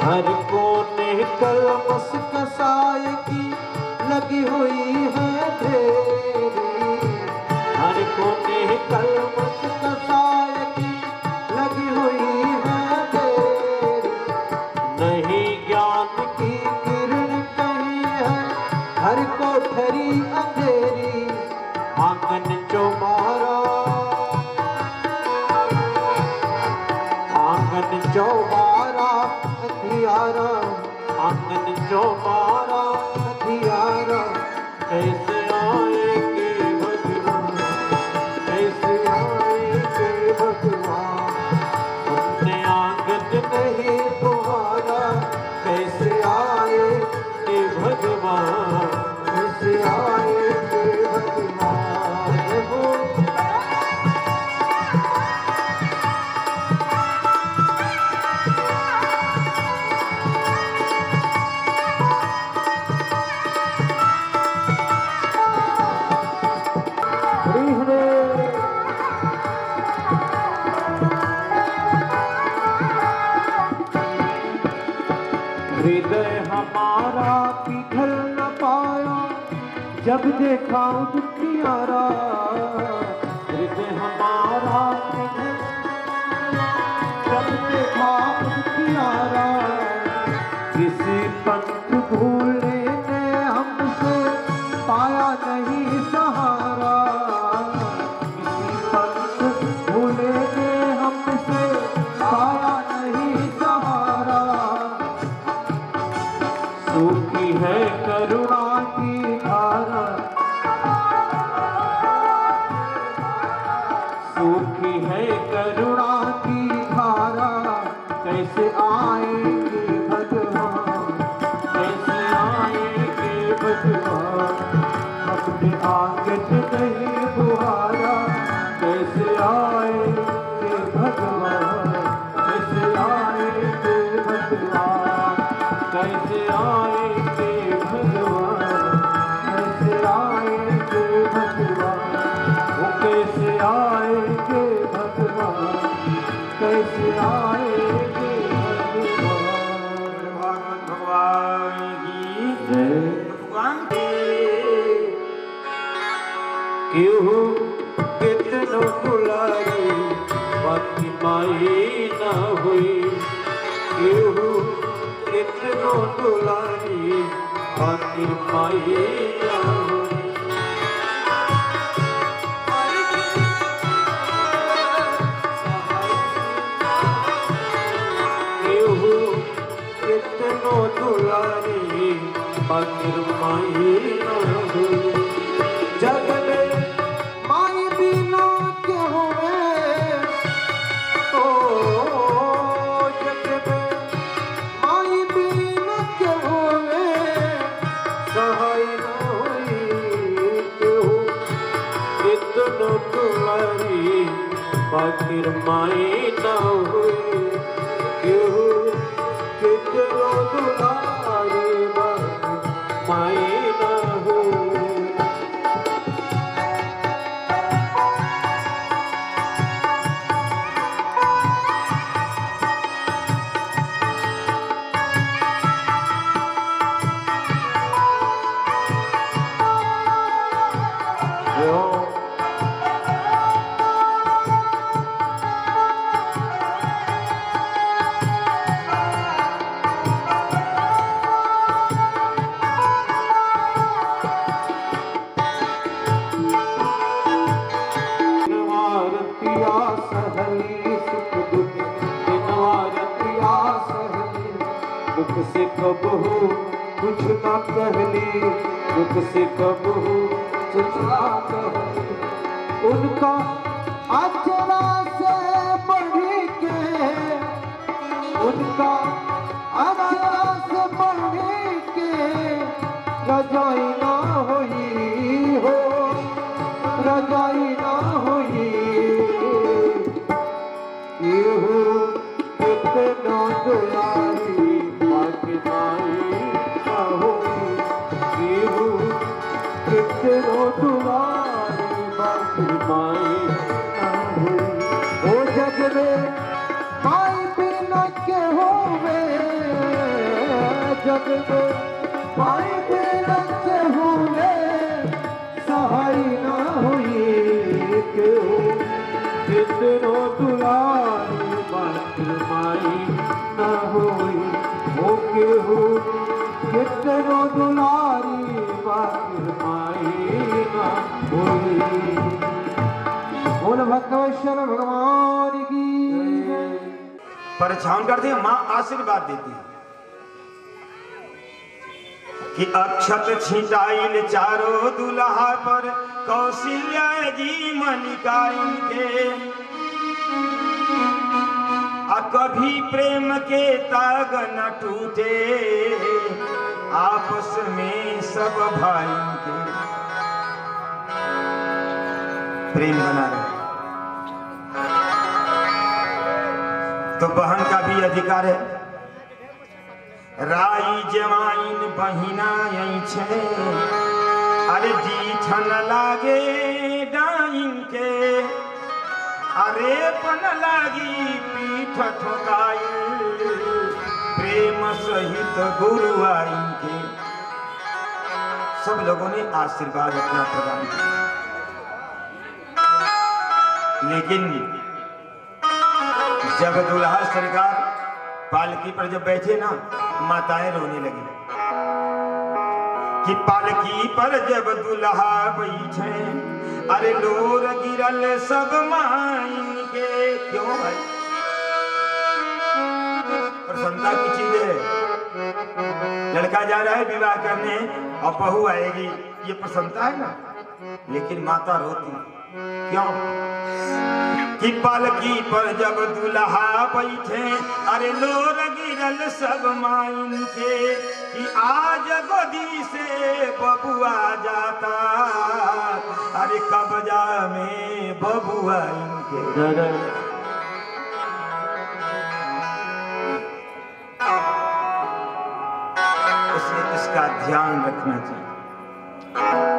हर कोने कलमस कसाय की लगी हुई है ढेरी, हर कोने कलमस कसाय की लगी हुई है ढेरी। नहीं ज्ञान की किरण कहीं है, हर कोठरी अंधेरी। आंगन चौबारा, आंगन चौबारा हथियारा, आंगन चौबारा हथियारा। कैसे आएंगे भगवान, कैसे आएंगे भगवान। अपने आंगन नहीं बुहारा, कैसे आएंगे भगवान, कैसे आएंगे भगवान। हृदय हमारा पिघल न पाया, जब देखा दुखियारा। हृदय हमारा पिघल जब देखा दुखियारा। किसी पंथ भूले ने हमसे पाया नहीं सहारा, किसी पंथ भूले ने हमसे पाया नहीं सहारा। सूखी है करुणा की धारा, सूखी है करुणा की धारा। कैसे आएंगे भगवान, कैसे आएंगे भगवान। अपने आंगन नहीं बुहारा, कैसे आएंगे भगवान, कैसे आएंगे भगवान, कैसे आएंगे भगवान, कैसे आएंगे भगवान। वो कैसे आएंगे भगवान, कैसे आएंगे भगवान। भगवान की जय। भगवान क्यों कितनो बुलाई, बाकी माई न हुई। क्यों कितनो बुलाई, बाकी माई न हुई। क्यों कितनो दुलारी, बाकी माई न हुई। जग में माई बिना क्या हुए, ओ जग में माई बिना क्या हुए। सहाय न हुई क्यों, बाकिर माई ना हुई केहू कितनो दुलारी बाकिर माई ना हुई मुख से कब हो कुछ ना कहली मुख से कब हो कुछ ना कहली उनका अचरा से बढ़ के उनका अचरा से बढ़ के रजाई ना होई हो रजाई ना होई केहू कितना दुलारी बाकी माई ना होई केहू कितनो दुलारी बाकी माई ना होई ओ जग में माई बिना के होवे जग में माई बिना के होवे सहाय ना होई केहू कितनो दुलारी बाकी माई ना होई ओ केहू कितनो दुलारी बाकी माई ना होई बोल भक्तेश्वर भगवान की परेशान करते हैं। माँ आशीर्वाद देती है कि अक्षत छिटाइल चारों दुल्हा पर कौशल्या जी मनिकाइन के कभी प्रेम के ताग न टूटे आपस में सब भाई के प्रेम बना रहे। तो बहन का भी अधिकार है। राई जमाइन बहिना छे अरे जीठन लागे डाइन के अरे पन लागी पीठ ठोकाई प्रेम सहित गुरु आई के सब लोगों ने आशीर्वाद अपना प्रदान किया। लेकिन जब दुल्हा सरकार पालकी पर जब बैठे ना माताएं रोने लगी कि पालकी पर जब दुल्हा बैठे अरे लोर गिरल सब माइन के। क्यों भाई प्रसन्नता की चीज है। लड़का जा रहा है विवाह करने और बहू आएगी ये प्रसन्नता है ना। लेकिन माता रोती क्यों कि पालकी पर जब दुल्हा बैठे अरे लोर गिरल सब माइन के कि आज गोदी से बबुआ जाता अरे कब्जा में बबुआ इनके। इसका ध्यान रखना चाहिए।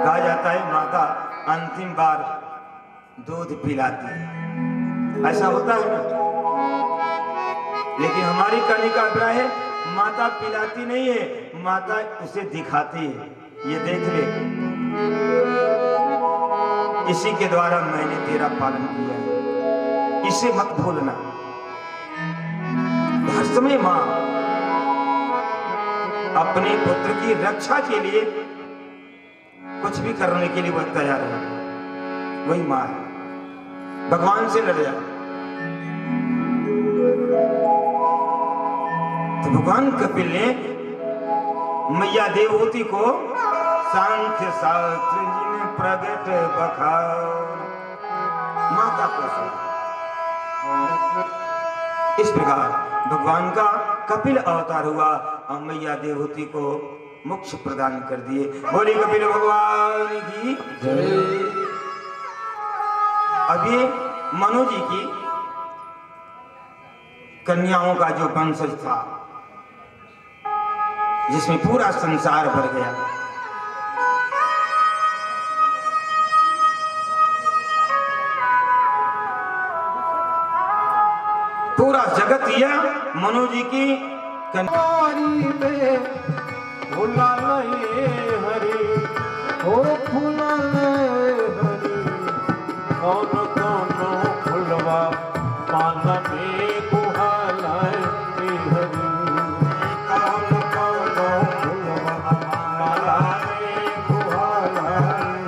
कहा जाता है माता अंतिम बार दूध पिलाती है, ऐसा होता है ना। लेकिन हमारी कहानी का अभिप्राय है माता पिलाती नहीं है, माता उसे दिखाती है। ये देख ले इसी के द्वारा मैंने तेरा पालन किया है, इसे मत भूलना। हर समय माँ अपने पुत्र की रक्षा के लिए कुछ भी करने के लिए वह तैयार है। वही माँ है, भगवान से लड़ जाए तो भगवान कपिल ने मैया देवहूति को सांख्य शास्त्र जिन प्रगट बखाओ माता को। इस प्रकार भगवान का कपिल अवतार हुआ और मैया देवहूति को मोक्ष प्रदान कर दिए। बोली कपिल भगवान की जय। अब ये मनु जी की कन्याओं का जो वंशज था, जिसमें पूरा संसार भर गया, पूरा जगत यह मनु जी की कन्यारी में फूला ले हरी, ओ फूला ले हरी, कौन कौन फुलवा माला में गुहाला हरी, कौन कौन फुलवा माला में गुहाला हरी।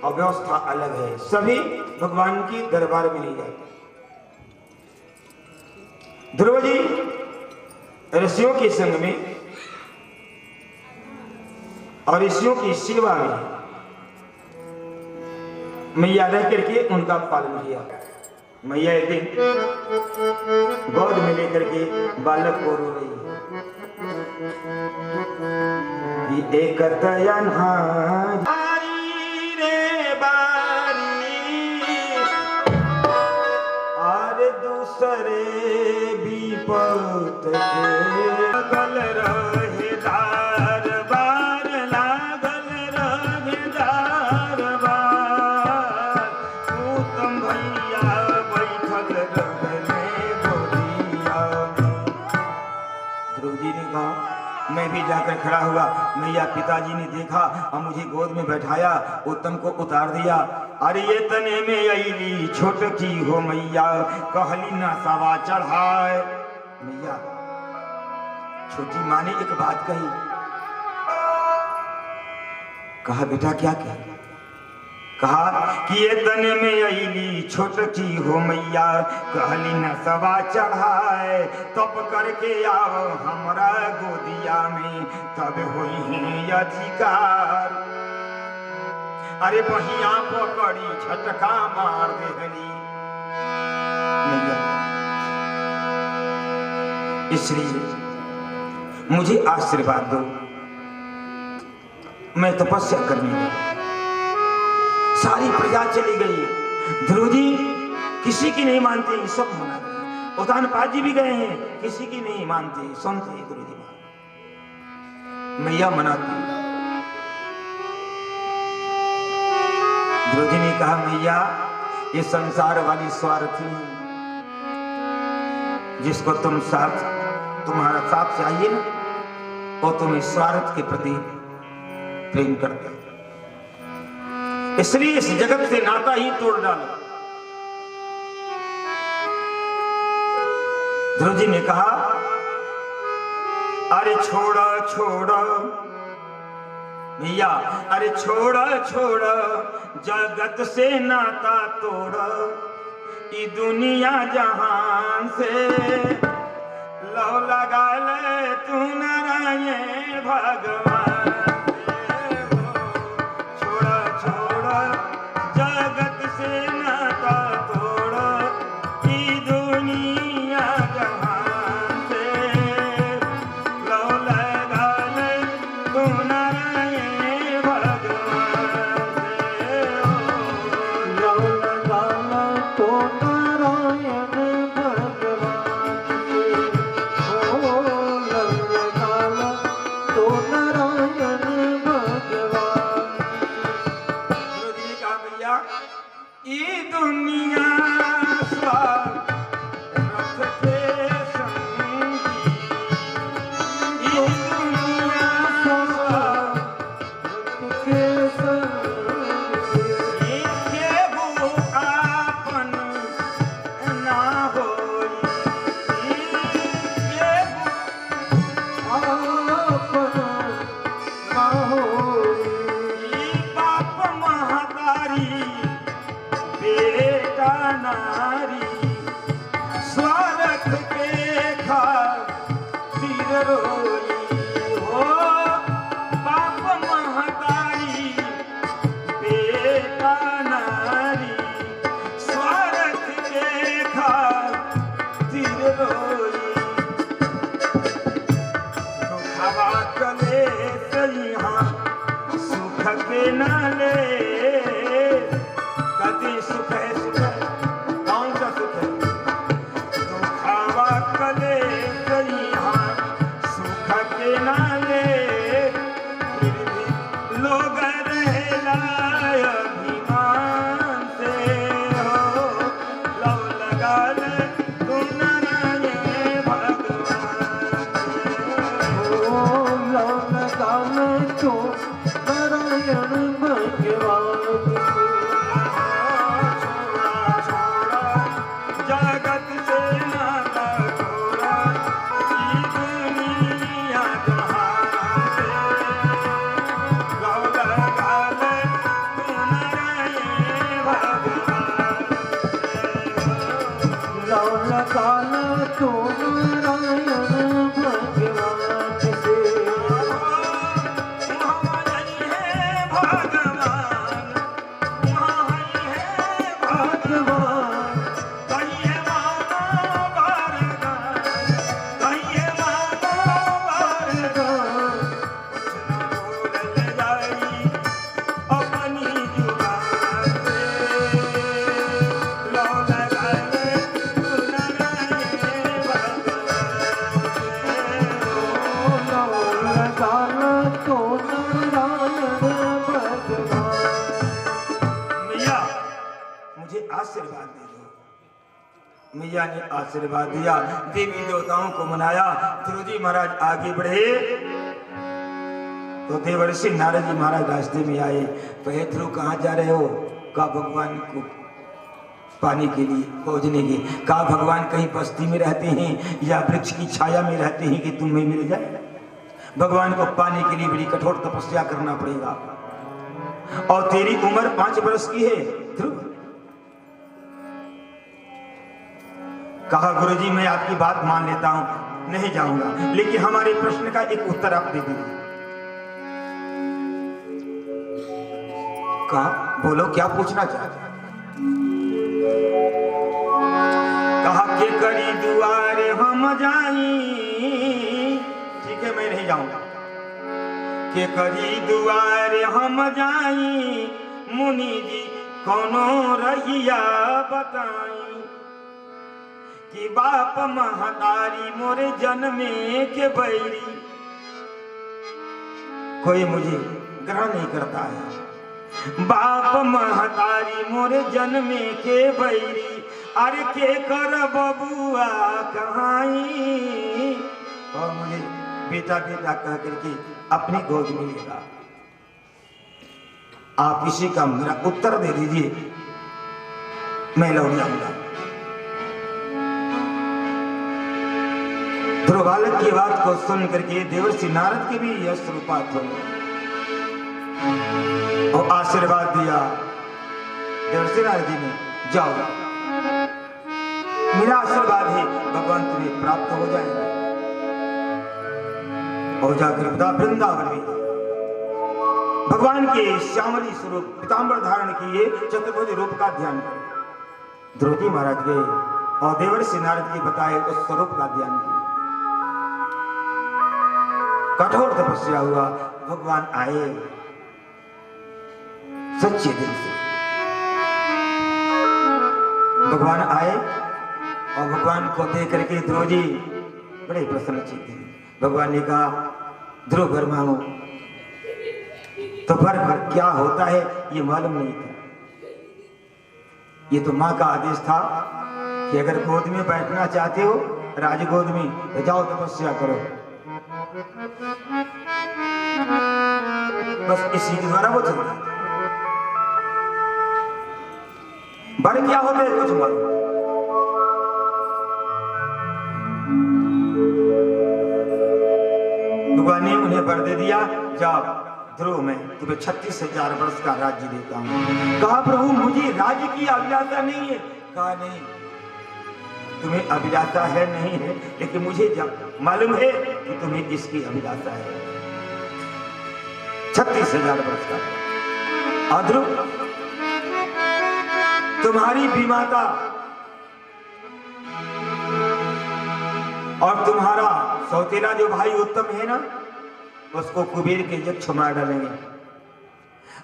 अव्यवस्था अलग है, सभी भगवान की दरबार में नहीं जाते। ध्रुव जी ऋषियों के संग में और ऋषियों की सेवा में मैया रह करके उनका पालन किया। मैया एक दिन गोद में लेकर के बालक को रो रही है। एक दूसरे विपत के गल रहे ध्रुव ने कहा मैं भी जाकर खड़ा हुआ। मैया पिताजी ने देखा और मुझे गोद में बैठाया, उत्तम को उतार दिया। अरे ये तने में अली छोटकी हो मैया, कहली ना सवा चढ़ाए। मैया छोटी माँ ने एक बात कही, कहा बेटा क्या कह? कहा कि ये तने में अली छोटकी हो मैया, कहली न सवा चढ़ाए। तप करके आओ हमरा गोदिया में, तब होई है अधिकार। अरे बहिया पकड़ी झटका मार देहली मैया। इसलिए मुझे आशीर्वाद दो, मैं तपस्या करने लगा। सारी प्रजा चली गई। ध्रुव जी किसी की नहीं मानते, सब मना गए। उतानपाद जी भी गए हैं, किसी की नहीं मानते, सुनते ध्रुव जी बात। मैया मनाती। ध्रुव जी ने कहा मैया ये संसार वाली स्वार्थी है, जिसको तुम साथ तुम्हारा साथ चाहिए ना, वो तुम्हें स्वार्थ के प्रति प्रेम करते हो, इसलिए इस जगत से नाता ही तोड़ डालो। ध्रुव जी ने कहा अरे छोड़ा छोड़ा भैया, अरे छोड़ा छोड़ा जगत से नाता तोड़ा, ई दुनिया जहान से लो लगा ले तू नारायण भगवान। सुख मैया ने आशीर्वाद दिया, देवी देवताओं को मनाया। ध्रुव जी महाराज आगे बढ़े तो देवर्षि नारद जी महाराज रास्ते में आए। तो ध्रुव कहाँ जा रहे हो? कहा भगवान को पाने के लिए, खोजने के। कहा भगवान कहीं बस्ती में रहते हैं या वृक्ष की छाया में रहते हैं कि तुम्हें मिल जाए? भगवान को पाने के लिए बड़ी कठोर तपस्या करना पड़ेगा। और तेरी उम्र 5 वर्ष की है ध्रुव। कहा गुरुजी मैं आपकी बात मान लेता हूं, नहीं जाऊंगा, लेकिन हमारे प्रश्न का एक उत्तर आप दे दीजिए। कहा बोलो क्या पूछना चाहते? कहा के करी दुआरे हम जाई, ठीक है मैं नहीं जाऊंगा। के करी दुआरे हम जाई, मुनि जी कोनो रहिया बताई, कि बाप महतारी मोरे जन्मे के बैरी। कोई मुझे ग्रहण नहीं करता है। बाप महतारी मोरे जन्मे के बैरी, अरे के कर बबुआ कहाई। और मुझे बेटा बेटा कह करके अपनी गोद में लेगा। आप इसी का मेरा उत्तर दे दीजिए, मैं लौट जाऊंगा। ध्रुव बालक की बात को सुन करके देवर्षि नारद के भी यशरूपात हो और आशीर्वाद दिया। देवर्षि नारद जी ने जाओ, मेरा आशीर्वाद है भगवान तुम्हें प्राप्त हो जाएगा। और जाकर बता वृंदावन में भगवान के श्यामली स्वरूप पीतांबर धारण किए चतुर्भुज रूप का ध्यान करें। ध्रुव जी महाराज गए और देवर्षि नारद के बताए उस स्वरूप का ध्यान किया। कठोर तपस्या हुआ, भगवान आए सच्चे दिल से। भगवान आए और भगवान को देख करके ध्रुव जी बड़े प्रसन्नचित्त थे। भगवान ने कहा ध्रुव वर मांगो। तो वर क्या होता है ये मालूम नहीं था। ये तो माँ का आदेश था कि अगर गोद में बैठना चाहते हो राजगोद में तो जाओ तपस्या करो। बस इसी के द्वारा वो चलता है। वर क्या होता है कुछ मालूम। भगवान ने उन्हें वर दे दिया, जाओ ध्रुव मैं तुम्हें 36,000 वर्ष का राज्य देता हूं। कहा प्रभु मुझे राज्य की अभिलाषा नहीं है। कहा नहीं तुम्हें अभिलाषा है नहीं है, लेकिन मुझे मालूम है कि तुम्हें इसकी अभिलाषा है। 36,000 वर्ष का। और ध्रुव तुम्हारी विमाता और तुम्हारा सौतेला जो भाई उत्तम है ना, उसको कुबेर के यक्ष मार डालेंगे।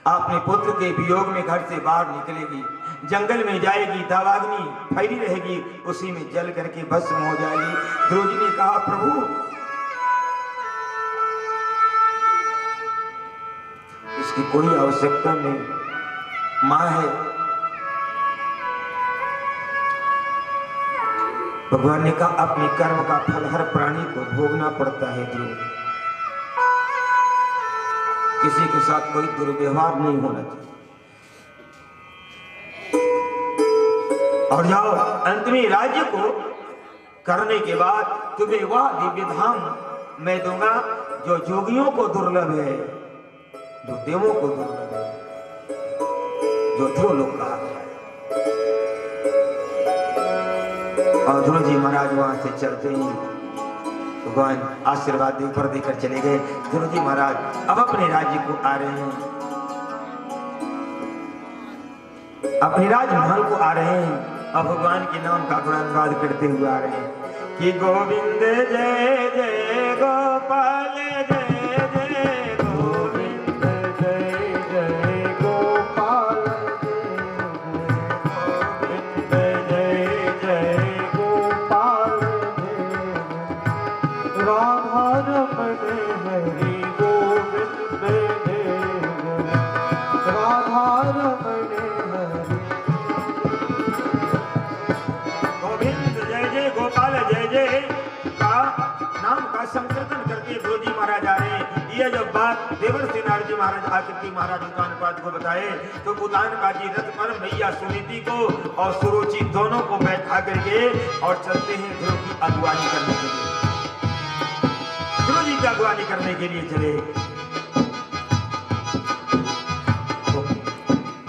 अपने पुत्र के वियोग में घर से बाहर निकलेगी, जंगल में जाएगी, दावाग्नि फैली रहेगी, उसी में जल करके भस्म हो जाएगी। ध्रुव जी ने कहा प्रभु इसकी कोई आवश्यकता नहीं, मां है। भगवान ने कहा अपने कर्म का फल हर प्राणी को भोगना पड़ता है ध्रुव, किसी के साथ कोई दुर्व्यवहार नहीं होना चाहिए। और जाओ अंत में राज्य को करने के बाद तुम्हें वह दिव्य धाम मैं दूंगा जो जोगियों को दुर्लभ है, जो देवों को दुर्लभ है, जो ध्रुव लोक कहा गया है। और ध्रुव जी महाराज वहां से चलते ही भगवान आशीर्वाद देकर देकर चले गए। ध्रुव जी महाराज अब अपने राज्य को आ रहे हैं, अपने राजमहल को आ रहे हैं। अब भगवान के नाम का गुणानुवाद करते हुए आ रहे हैं कि गोविंद जय जय गोपाल जय जय गोविंद जय जय गोपाल गोविंद जय जय गोपाल राधा रमण हरि गोविंद जय राधा रमण हरि गोविंद आज संकीर्तन करके ध्रुव जी महाराज आ रहे हैं। ये जब बात देवर से नारद जी महाराज आकर के महाराज उत्तानपाद को बताए तो उत्तानपाद जी रथ पर मैया सुनीति को और सुरुचि दोनों को बैठा करके और चलते हैं ध्रुव की अगुवानी करने के लिए। ध्रुव जी की अगुवानी करने के लिए चले।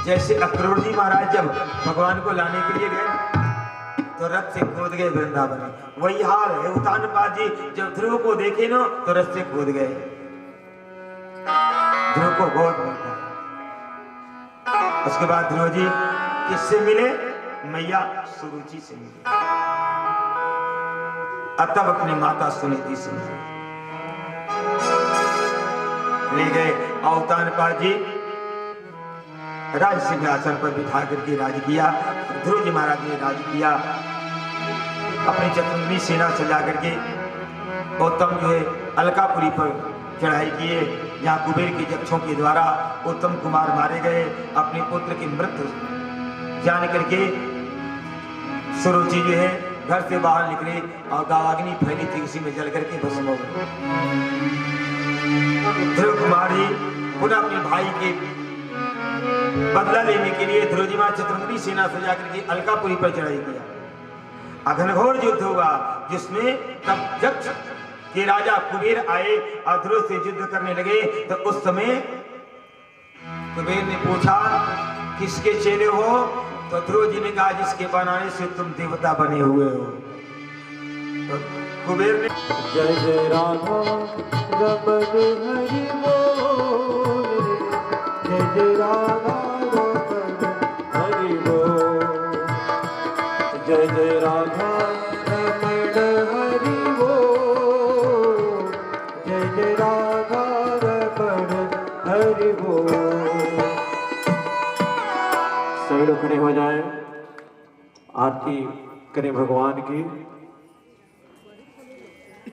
जैसे अक्रूर जी महाराज जब भगवान को लाने के लिए गए तो रथ से कूद गए वृंदावन। वही हाल है उत्तानपाद जी जब ध्रुव को देखे ना तो रथ से कूद गए। ध्रुव को बहुत मिलता। उसके बाद ध्रुव जी किससे मिले? मैया सुरुचि से मिले। तब अपनी माता सुनीति से मिले। ले गए। उत्तानपाद जी राज सिंहासन पर बिठा करके राज किया। ध्रुव जी महाराज ने राज किया। अपनी चतुर्मी सेना सजा करके उत्तम जो है अलकापुरी पर चढ़ाई किए, जहाँ कुबेर के यक्षों के द्वारा उत्तम कुमार मारे गए। अपने पुत्र की मृत्यु जान करके सुरुचि जो है घर से बाहर निकले और दावाग्नि फैली थी, उसी में जल करके भस्म हो गए। ध्रुव कुमारी पुनः अपने भाई के बदला लेने के लिए ध्रुव जी महाराज चतुर्मुखी सेना सजा करके अलकापुरी पर चढ़ाई किया। अघनघोर युद्ध हुआ जिसमें तब यक्ष के राजा कुबेर आए और ध्रुव से युद्ध करने लगे। तो उस समय कुबेर ने पूछा किसके चेले हो? तो ध्रुव जी ने कहा जिसके बनाने से तुम देवता बने हुए हो। तो कुबेर ने जय जय राधा रमण हरि बोल, जय जय राधा रमण हरि बोल, जय जय राधा रमण हरि बोल, जय जय राधा रमण हरि बोल। सभी लोग खड़े हो जाएं, आरती करें भगवान की।